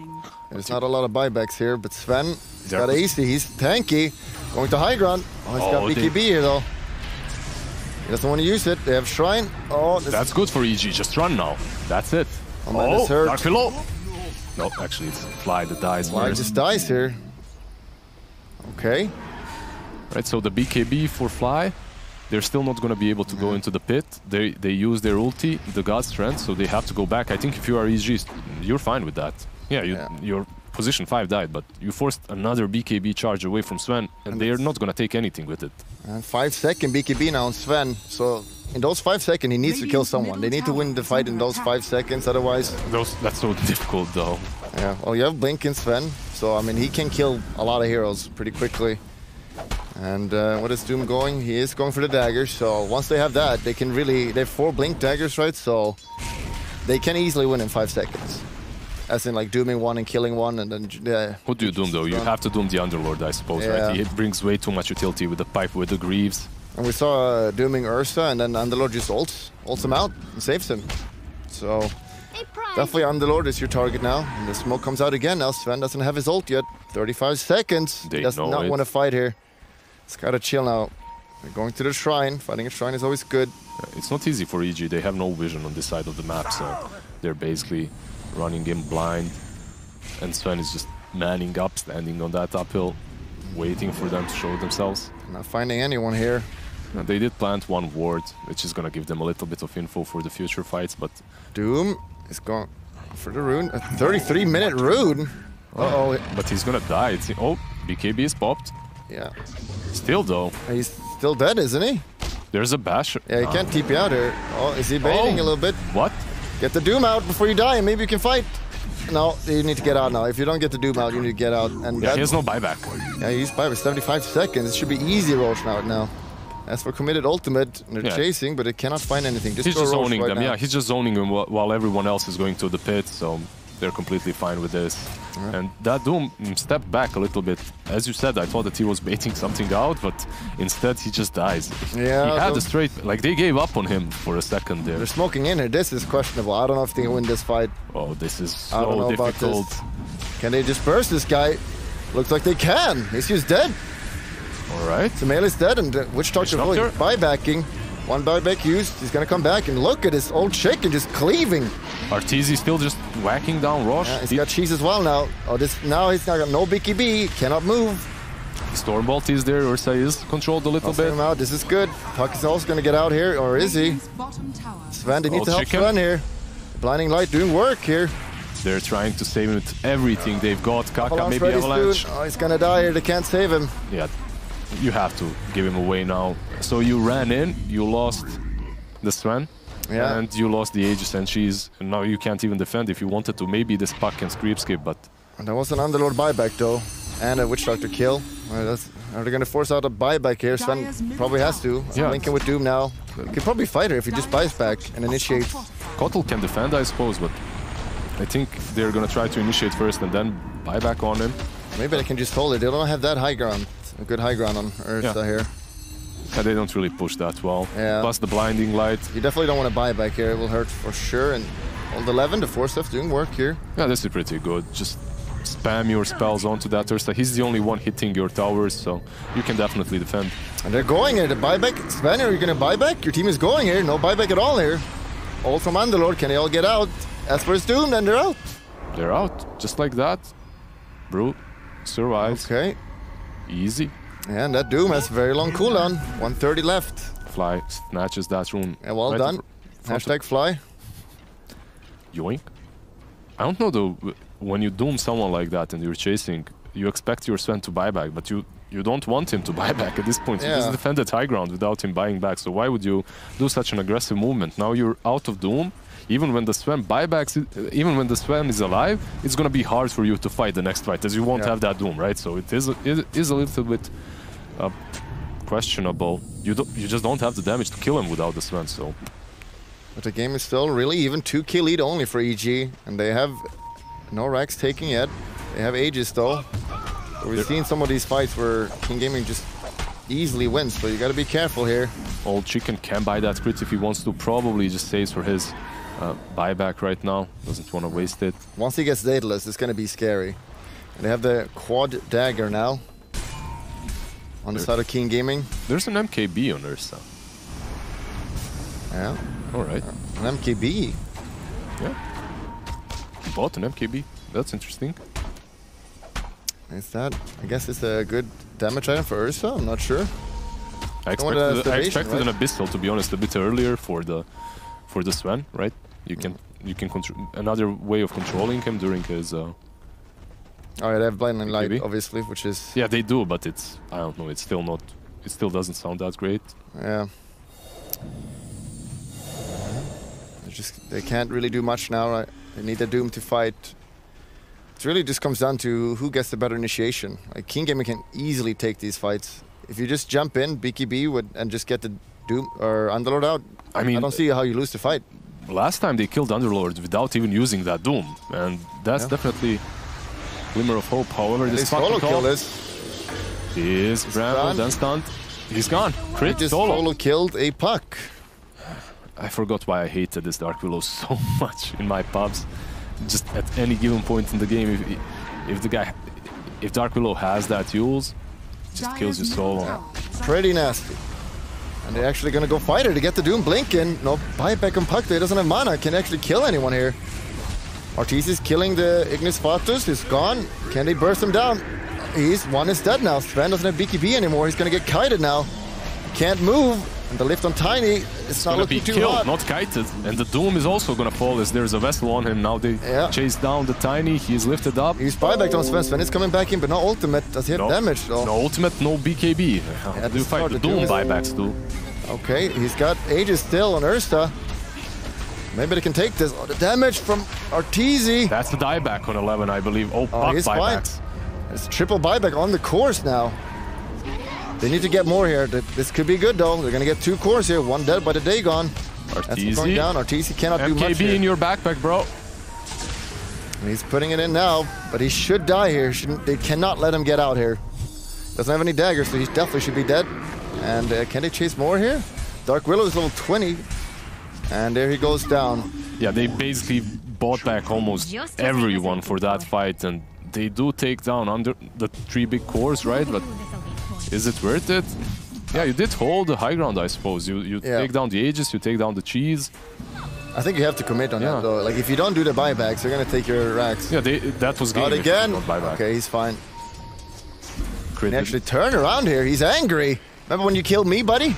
There's not a lot of buybacks here, but Sven, he's got AC. He's tanky. Going to high ground. Oh, he's got BKB here, though. He doesn't want to use it. They have Shrine. Oh, that's good for EG. Just run now. That's it. Oh, man, that's hurt. Dark Pillow. No, actually, it's Fly that dies. Fly just dies here. Okay. Right, so the BKB for Fly, they're still not going to be able to go into the pit. They use their ulti, the God Strength, so they have to go back. I think if you are EG, you're fine with that. Yeah, your position 5 died, but you forced another BKB charge away from Sven, and they're not going to take anything with it. And 5-second BKB now on Sven, so in those 5 seconds he needs to kill someone. They need to win the fight in those 5 seconds, otherwise... That's so difficult though. Yeah, well, you have Blink and Sven, so I mean he can kill a lot of heroes pretty quickly. And what is Doom going? He is going for the daggers, so once they have that, they can really... They have 4 Blink daggers, right? So they can easily win in 5 seconds. As in like dooming one and killing one and then... Who do you doom though? You have to doom the Underlord, I suppose, right? He brings way too much utility with the pipe, with the Greaves. And we saw dooming Ursa and then Underlord just ults him out and saves him. So definitely Underlord is your target now. And the smoke comes out again. Now Sven doesn't have his ult yet. 35 seconds. He does not want to fight here. It's gotta chill now. They're going to the shrine. Fighting a shrine is always good. It's not easy for EG. They have no vision on this side of the map, so they're basically running in blind. And Sven is just manning up, standing on that uphill, waiting for them to show themselves. Not finding anyone here. They did plant 1 ward, which is gonna give them a little bit of info for the future fights, but... Doom is going for the rune. A 33-minute rune. Uh-oh. But he's gonna die. Oh, BKB is popped. Yeah. Still though. He's still dead, isn't he? There's a bash. Yeah, he can't TP out here. Oh, is he baiting a little bit? What? Get the Doom out before you die and maybe you can fight. No, you need to get out now. If you don't get the Doom out, you need to get out. And yeah, he has no buyback. Yeah, he's buyback 75 seconds. It should be easy Roshan out now. As for committed ultimate, they're chasing, but they cannot find anything. He's just zoning them. Yeah, he's just zoning them while everyone else is going to the pit, so they're completely fine with this. And that Doom stepped back a little bit. As you said, I thought that he was baiting something out, but instead he just dies. Yeah, he had a straight... Like, they gave up on him for a second there. They're smoking in here. This is questionable. I don't know if they can win this fight. Oh, this is so difficult. Can they just burst this guy? Looks like they can. Issue's dead. Alright. The male is dead, and Witch Doctor buybacking. 1 buyback used. He's gonna come back and look at his old chicken just cleaving. Arteezy still just whacking down Rosh. Yeah, he's got cheese as well now. Oh, now he's not got no BKB. Cannot move. Stormbolt is there. Ursa is controlled a little bit. Him out. This is good. Puck is also gonna get out here, or is he? Sven, they need to help Sven here. Blinding Light doing work here. They're trying to save him with everything they've got. Kaka, maybe Avalanche. Oh, he's gonna die here. They can't save him. Yeah. You have to give him away now. So you ran in, you lost the Sven, and you lost the Aegis and Cheese, and now you can't even defend if you wanted to. Maybe this Puck can creep skip, but... And there was an Underlord buyback though, and a Witch Doctor kill. Are they going to force out a buyback here? Sven probably has to. Linking with Doom now. He could probably fight her if he just buys back and initiates. Kotal can defend, I suppose, but I think they're going to try to initiate first and then buy back on him. Maybe they can just hold it. They don't have that high ground. A good high ground on Ursa here. Yeah, they don't really push that well. Yeah. Plus the blinding light. You definitely don't want to buy back here. It will hurt for sure. And old 11, the 4 stuff doing work here. Yeah, this is pretty good. Just spam your spells onto that Ursa. He's the only one hitting your towers, so you can definitely defend. And they're going here. The buyback. Sven, are you going to buy back? Your team is going here. No buyback at all here. All from Underlord. Can they all get out? As for his Doom, then they're out. They're out. Just like that. Brute survives. Okay. Easy. And that Doom has very long cooldown. 130 left. Fly snatches that rune. Yeah, well done. Hashtag fly. Yoink. I don't know though, when you doom someone like that and you're chasing, you expect your Sven to buy back, but you don't want him to buy back at this point. He just defended high ground without him buying back, so why would you do such an aggressive movement? Now you're out of Doom. Even when the Sven buybacks, even when the Sven is alive, it's gonna be hard for you to fight the next fight, as you won't have that Doom, right? So it is a little bit questionable. You just don't have the damage to kill him without the Sven, so. But the game is still really even 2-kill lead only for EG, and they have no racks taking yet. They have Aegis though. But we've seen some of these fights where King Gaming just easily wins, so you gotta be careful here. Old Chicken can buy that crit if he wants to. Probably just saves for his buyback right now. Doesn't want to waste it. Once he gets Daedalus, it's gonna be scary. And they have the quad dagger now on the side of King Gaming. There's an MKB on Ursa. Yeah. Alright. An MKB. Yeah. He bought an MKB. That's interesting. Is that? I guess it's a good damage item for Ursa. I'm not sure. I expected an Abyssal, to be honest, a bit earlier for the Sven, right? You can control another way of controlling him during his. Oh yeah, they have blinding light, obviously, which is. Yeah, they do, but it's I don't know. It's still not. It still doesn't sound that great. Yeah. They can't really do much now, right? They need a Doom to fight. it really just comes down to who gets the better initiation. Like King Gaming can easily take these fights. If you just jump in, BKB would and just get the Doom or Underlord out, I mean, I don't see how you lose the fight. Last time they killed Underlord without even using that Doom, and that's definitely a glimmer of hope. However, this solo kill is Bramble, then stunned. He's gone. Crit, he just solo killed a puck. I forgot why I hated this Dark Willow so much in my pubs. Just at any given point in the game, if Dark Willow has that use, just kills you solo. Pretty nasty. And they're actually gonna go fight her to get the Doom blinking. No buyback on puck. He doesn't have mana. Can actually kill anyone here. Ortiz is killing the Ignis Fatus. He's gone. Can they burst him down? One is dead now. Sven doesn't have BKB anymore. He's gonna get kited now. Can't move. And the lift on Tiny, it's not looking too killed, hot. not kited. And the Doom is also gonna fall as there's a vessel on him. Now they chase down the Tiny. He's lifted up. He's buyback on Sven. Sven is coming back in, but no ultimate. Does he have damage though? No ultimate, no BKB. How do you fight the Doom buybacks too? Okay, he's got Aegis still on Ursa. Maybe they can take this. Oh, the damage from Arteezy. That's the dieback on 11, I believe. Oh, puck buybacks. It's triple buyback on the course now. They need to get more here. This could be good though. They're gonna get 2 cores here. 1 dead by the Dagon. Arteezy going down. Arteezy cannot do much here. MKB in your backpack, bro. And he's putting it in now, but he should die here. They cannot let him get out here. Doesn't have any daggers, so he definitely should be dead. And can they chase more here? Dark Willow is level 20. And there he goes down. Yeah, they basically bought back almost everyone for that fight. And they do take down under the 3 big cores, right? But is it worth it? Yeah, you did hold the high ground, I suppose. You take down the Aegis, you take down the cheese. I think you have to commit on that, though. Like, if you don't do the buybacks, they're going to take your racks. Yeah, that was game. Not again. Okay, he's fine. Can actually turn around here. He's angry. Remember when you killed me, buddy?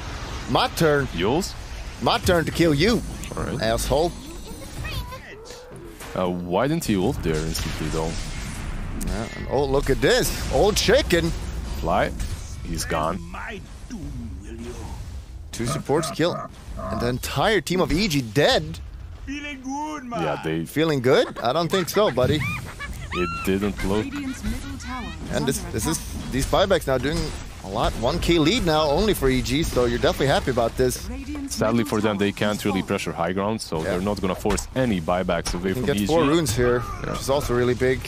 My turn. Yours? My turn to kill you, asshole. Why didn't he ult there instantly, though? Yeah, oh, look at this. Old chicken. Fly. He's gone. 2 supports kill. And the entire team of EG dead. Feeling good, man. Yeah, they... Feeling good? I don't think so, buddy. It didn't look... And these buybacks now doing a lot. 1k lead now only for EG, so you're definitely happy about this. Sadly for them, they can't really pressure high ground, so they're not going to force any buybacks away from EG. You can get 4 runes here, which is also really big.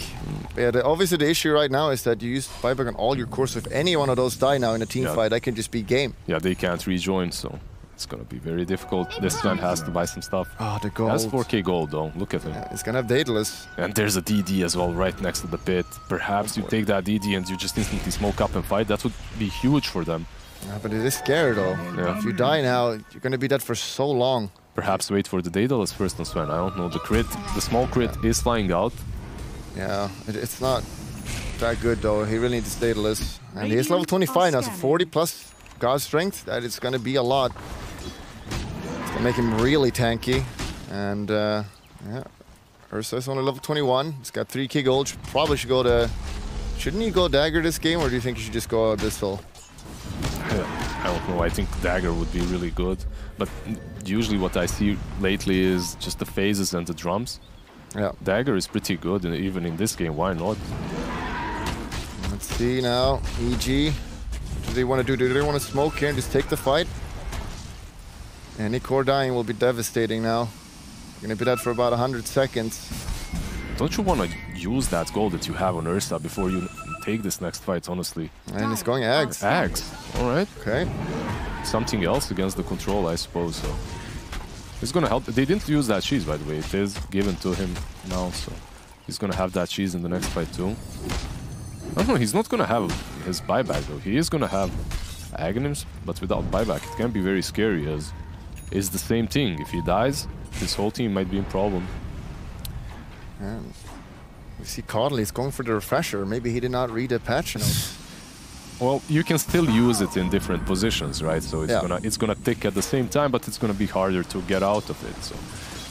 Yeah, obviously the issue right now is that you use buyback on all your cores. If any one of those die now in a team fight, that can just be game. Yeah, they can't rejoin, so it's going to be very difficult. This man has to buy some stuff. Oh, the gold. That's 4k gold, though. Look at him. Yeah, he's going to have Daedalus. And there's a DD as well right next to the pit. Perhaps you take that DD and you just instantly smoke up and fight. That would be huge for them. Yeah, but it is scary, though. Yeah. If you die now, you're going to be dead for so long. Perhaps wait for the Daedalus first on Sven. I don't know. The small crit is flying out. Yeah, it's not that good, though. He really needs Daedalus. And he is level 25 now, so 40 plus God strength. That is going to be a lot. It's going to make him really tanky. And, yeah, Ursa is only level 21. He's got 3k gold. Probably should go to... Shouldn't he go Dagger this game, or do you think he should just go Abyssal? I don't know. I think Dagger would be really good. But usually what I see lately is just the phases and the drums. Yeah. Dagger is pretty good, and even in this game, why not? Let's see now. EG. What do they want to do? Do they want to smoke here and just take the fight? Any core dying will be devastating now. You're going to be dead for about 100 seconds. Don't you want to use that gold that you have on Ursa before you take this next fight, honestly? And he's going Ags. Ags. All right. Okay. Something else against the control, I suppose. So it's going to help. They didn't use that cheese, by the way. It is given to him now, so he's going to have that cheese in the next fight, too. I don't know. He's not going to have his buyback, though. He is going to have Aghanims, but without buyback. It can be very scary, as it's the same thing. If he dies, his whole team might be in problem. Yeah. We see Codley's going for the refresher. Maybe he did not read a patch note. Well, you can still use it in different positions, right? So it's gonna tick at the same time, but it's gonna be harder to get out of it. So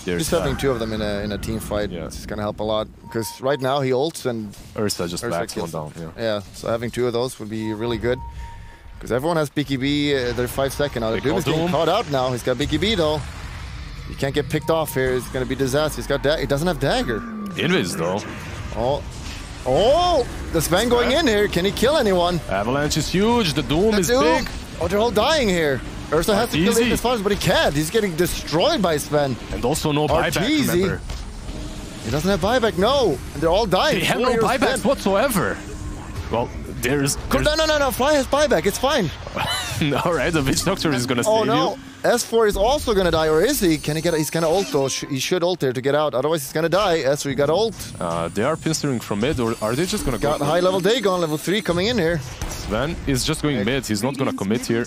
just having 2 of them in a team fight is gonna help a lot. Because right now he ults and Ursa just backs one down. Yeah. So having 2 of those would be really good. Because everyone has BKB. They're 5 seconds now. Doom is getting caught out now. He's got BKB though. You can't get picked off here. It's gonna be disaster. He doesn't have dagger. Invis though. Oh, Oh, the Sven going in here. Can he kill anyone? Avalanche is huge. The Doom is big. Oh, they're all dying here. Ursa has to kill the Spiders, but he can't. He's getting destroyed by Sven. And also no buyback, remember. He doesn't have buyback, no. And they're all dying. They have no buybacks whatsoever. Well, there's... No. Fly has buyback. It's fine. Alright, the Witch Doctor is gonna save you. S4 is also gonna die, or is he? Can he get? He's gonna ult though. He should ult there to get out. Otherwise, he's gonna die. S4, you got ult. They are pinstering from mid, or are they just gonna go? Got high level Dagon, level 3 coming in here. Sven is just going mid. He's not gonna commit here.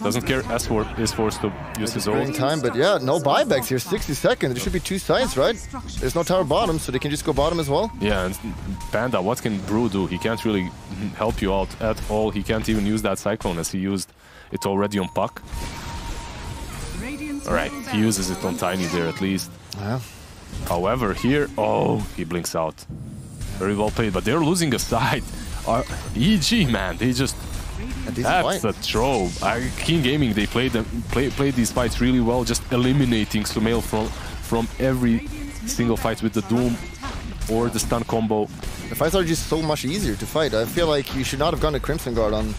Doesn't care. S4 is forced to use his ult. Time, but yeah, no buybacks here. 60 seconds. There should be 2 sides, right? There's no tower bottom, so they can just go bottom as well. Yeah, and Panda, what can Brew do? He can't really help you out at all. He can't even use that Cyclone as he used it already on Puck. Alright, he uses it on Tiny there at least. Yeah. However, here, oh, he blinks out. Very well played, but they're losing a side. EG, man, they just... That's a throw. King Gaming, they played these fights really well, just eliminating Sumail from every single fight with the Doom or the stun combo. The fights are just so much easier to fight. I feel like you should not have gone to Crimson Guard on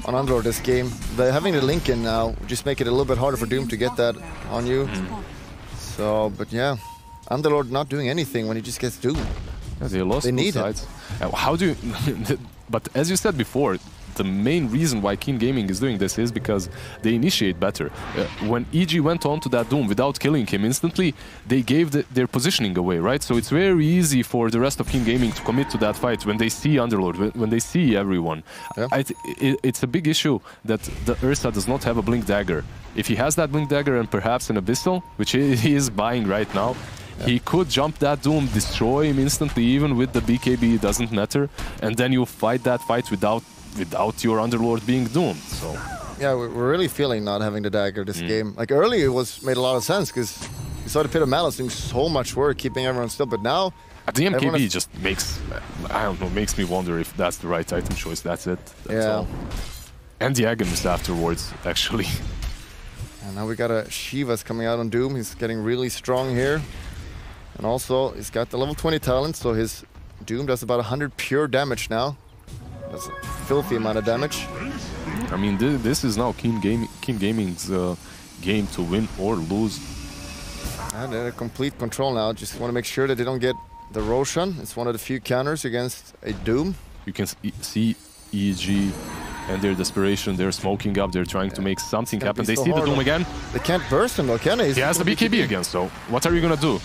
Underlord this game. Having the Lincoln now just make it a little bit harder for Doom to get that on you. So, but yeah, Underlord not doing anything when he just gets Doom. Yeah, they lost both sides. How do you... But as you said before, the main reason why King Gaming is doing this is because they initiate better. When EG went on to that Doom without killing him instantly, they gave their positioning away, right? So it's very easy for the rest of King Gaming to commit to that fight when they see Underlord, when they see everyone. Yeah. It's a big issue that the Ursa does not have a Blink Dagger. If he has that Blink Dagger and perhaps an Abyssal, which he is buying right now, he could jump that Doom, destroy him instantly, even with the BKB, it doesn't matter. And then you fight that fight without your Underlord being doomed. So yeah, we're really feeling not having the dagger this game. Like earlier, it made a lot of sense because you saw the Pit of Malice doing so much work keeping everyone still. But now the MKB just makes, I don't know, makes me wonder if that's the right item choice. That's it. That's all. And the Agonist afterwards, actually. And now we got a Shiva's coming out on Doom. He's getting really strong here. And also, he's got the level 20 talent, so his Doom does about 100 pure damage now. That's a filthy amount of damage. I mean, this is now King Gaming's game to win or lose. And they're in complete control now. Just want to make sure that they don't get the Roshan. It's one of the few counters against a Doom. You can see EG and their desperation. They're smoking up. They're trying to make something happen. They see the Doom again. They can't burst him though, can they? He has the BKB again, so what are you going to do?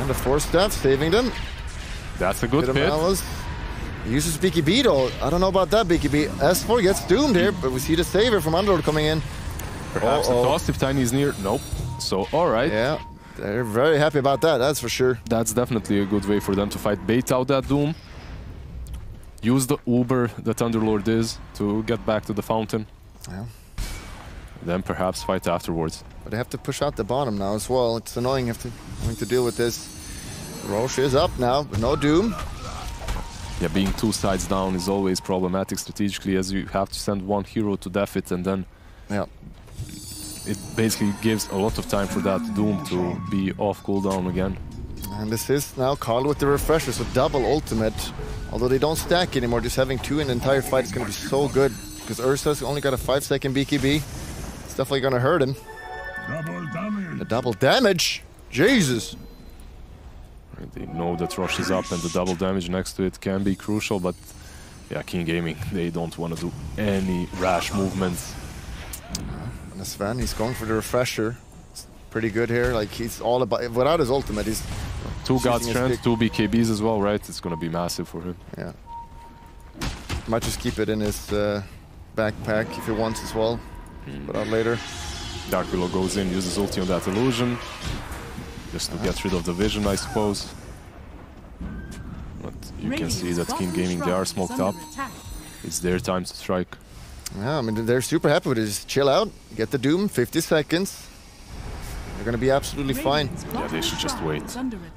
And the Force Staff saving them. That's a good pit. He uses BKB though. I don't know about that BKB. S4 gets doomed here, but we see the saver from Underlord coming in. Perhaps a toss if Tiny is near. Nope. So, alright. Yeah, they're very happy about that, that's for sure. That's definitely a good way for them to fight. Bait out that Doom. Use the Uber that Underlord is to get back to the fountain. Yeah. Then perhaps fight afterwards. But they have to push out the bottom now as well. It's annoying having to deal with this. Roche is up now, but no Doom. Yeah, being 2 sides down is always problematic strategically, as you have to send one hero to def it, and then it basically gives a lot of time for that Doom to be off cooldown again. And this is now Carl with the refresher, so double ultimate. Although they don't stack anymore, just having 2 in the entire fight is going to be so good. Because Ursa's only got a 5-second BKB. It's definitely going to hurt him. The double damage? Jesus! They know that Rush is up and the double damage next to it can be crucial, but yeah, King Gaming, they don't want to do any rash movements. And Sven, he's going for the refresher. It's pretty good here, like he's all about, without his ultimate, he's... 2 God Strength, 2 BKBs as well, right? It's going to be massive for him. Yeah. Might just keep it in his backpack if he wants as well. But out later. Dark Willow goes in, uses ulti on that illusion. Just to get rid of the vision, I suppose. But you can see that King Gaming, they are smoked up. It's their time to strike. Yeah, I mean, they're super happy with it. Just chill out, get the Doom, 50 seconds. They're gonna be absolutely fine. Yeah, they should just wait.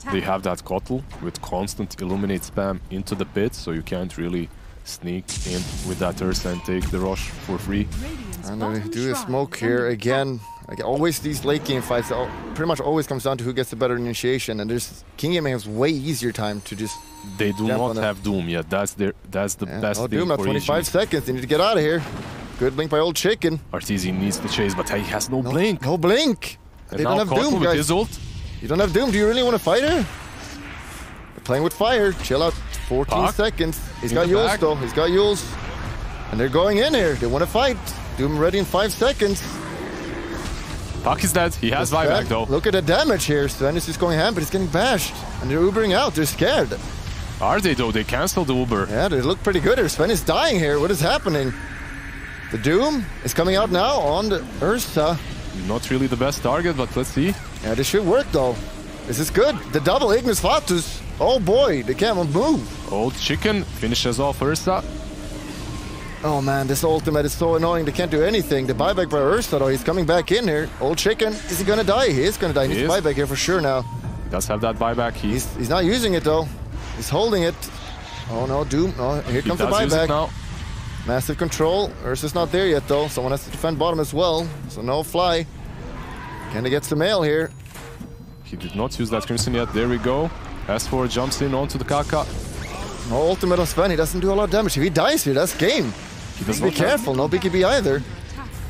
They have that Kotl with constant Illuminate spam into the pit, so you can't really sneak in with that Ursa and take the rush for free. And they do a smoke here again. Like always, these late game fights pretty much always comes down to who gets the better initiation, and there's King Gaming has way easier time to just. They do not have Doom yet. That's the best thing Doom at for 25 EG. seconds. They need to get out of here. Good blink by Old Chicken. Arteezy needs to chase, but he has no blink. No blink. And they now don't have Cotton Doom, with guys. his ult. You don't have Doom. Do you really want to fight her? They're playing with fire. Chill out. 14 seconds. He's got Yules though. He's got Yules. And they're going in here. They want to fight. Doom ready in 5 seconds. Puck is dead. He has buyback though. Look at the damage here. Sven is just going ham, but he's getting bashed. And they're Ubering out. They're scared. Are they though? They canceled the Uber. Yeah, they look pretty good here. Sven is dying here. What is happening? The Doom is coming out now on the Ursa. Not really the best target, but let's see. Yeah, this should work though. This is good. The double Ignis Fatus. Oh boy, they can't move. Old Chicken finishes off Ursa. Oh man, this ultimate is so annoying. They can't do anything. The buyback by Ursa though, he's coming back in here. Old Chicken, is he gonna die? He is gonna die. He needs to buyback here for sure now. He does have that buyback. He's not using it though. He's holding it. Oh no, Doom. Oh, here comes the buyback. Now. Massive control. Ursa's not there yet though. Someone has to defend bottom as well. So no fly. Can they get some mail here? He did not use that Crimson yet. There we go. S4 jumps in onto the Kaka. No ultimate on Sven. He doesn't do a lot of damage. If he dies here, that's game. He does Be careful. No BKB either.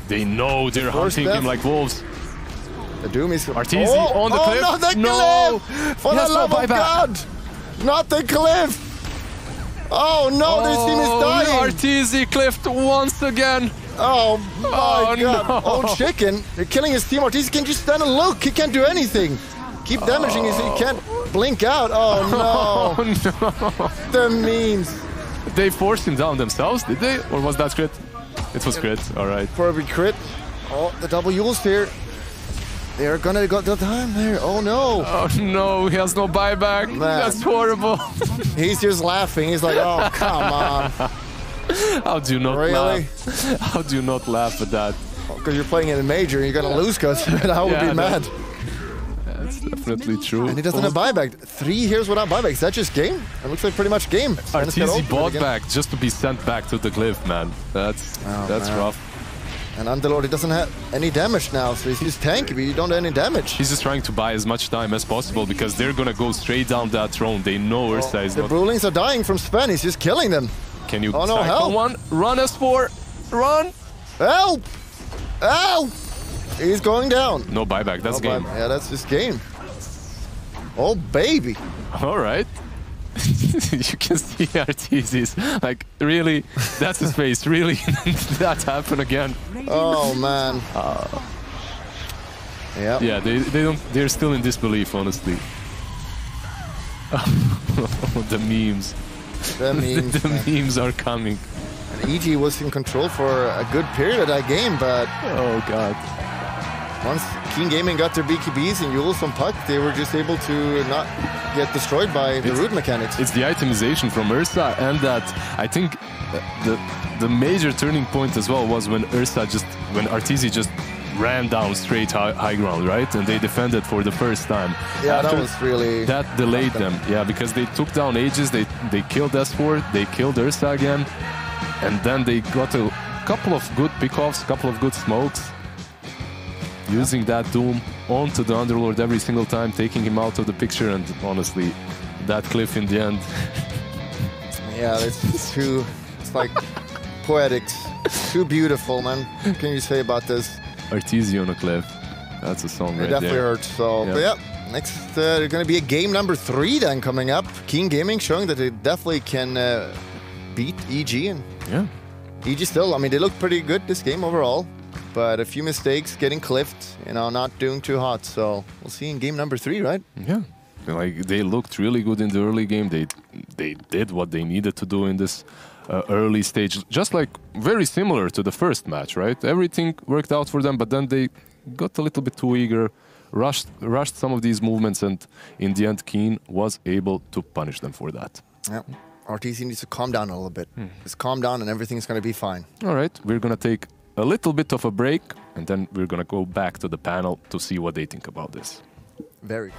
They know they're hunting him like wolves. The Doom is... Arteezy on the cliff. Not the cliff! For the love of God! Not the cliff! Oh no, this team is dying! Arteezy cliffed once again. Oh my God! No. Old Chicken, they're killing his team. Arteezy can just stand and look. He can't do anything. Keep damaging him so he can't blink out. Oh no! Oh no! The memes. They forced him down themselves, did they? Or was that crit? It was crit. All right. Probably crit. Oh, the double Yules here. They're gonna go the time there. Oh no! Oh no! He has no buyback. Man. That's horrible. He's just laughing. He's like, oh come on. How do you not laugh? How do you not laugh at that? Because you're playing in a major and you're gonna lose, cuz I would be mad. That's definitely true. And he doesn't have buyback. 3 heroes without buyback. Is that just game? It looks like pretty much game. Arteezy bought back just to be sent back to the cliff, man. That's rough. And Underlord, he doesn't have any damage now, so he's just tanky, but you don't have any damage. He's just trying to buy as much time as possible because they're gonna go straight down that throne. They know Ursa is not... The Brewlings are dying from Sven. He's just killing them. Can you no, help. one? Run, S4! Run! Help! Help! He's going down. No buyback, that's game. Yeah, that's just game. Oh, baby. All right. You can see Arteezy's like, really? That's his face, really? That happened again. Oh, man. Yeah. Yeah, they're still in disbelief, honestly. The memes. The memes. The memes are coming. And EG was in control for a good period of that game, but... Oh, God. Once King Gaming got their BKBs and Yules from Puck, they were just able to not get destroyed by the root mechanics. It's the itemization from Ursa, and that I think the major turning point as well was when Arteezy just ran down straight high ground, right? And they defended for the first time. Yeah, that was really... That delayed them, yeah, because they took down Aegis, they killed S4, they killed Ursa again, and then they got a couple of good pickoffs, a couple of good smokes. Using that Doom onto the Underlord every single time, taking him out of the picture, and honestly, that cliff in the end. Yeah, it's too... It's like poetics. Too beautiful, man. What can you say about this? Arteezy on a cliff. That's a song right there. It definitely hurts. So, yeah. But yeah, next there's going to be a game number 3 then coming up. King Gaming showing that they definitely can beat EG. And yeah. EG still, I mean, they look pretty good this game overall. But a few mistakes, getting cliffed, you know, not doing too hot. So we'll see in game number 3, right? Yeah, like they looked really good in the early game. They did what they needed to do in this early stage, just like very similar to the first match, right? Everything worked out for them, but then they got a little bit too eager, rushed some of these movements, and in the end, Keen was able to punish them for that. Yeah. Arteezy needs to calm down a little bit. Just calm down, and everything's going to be fine. All right, we're gonna take a little bit of a break, and then we're gonna go back to the panel to see what they think about this. Very.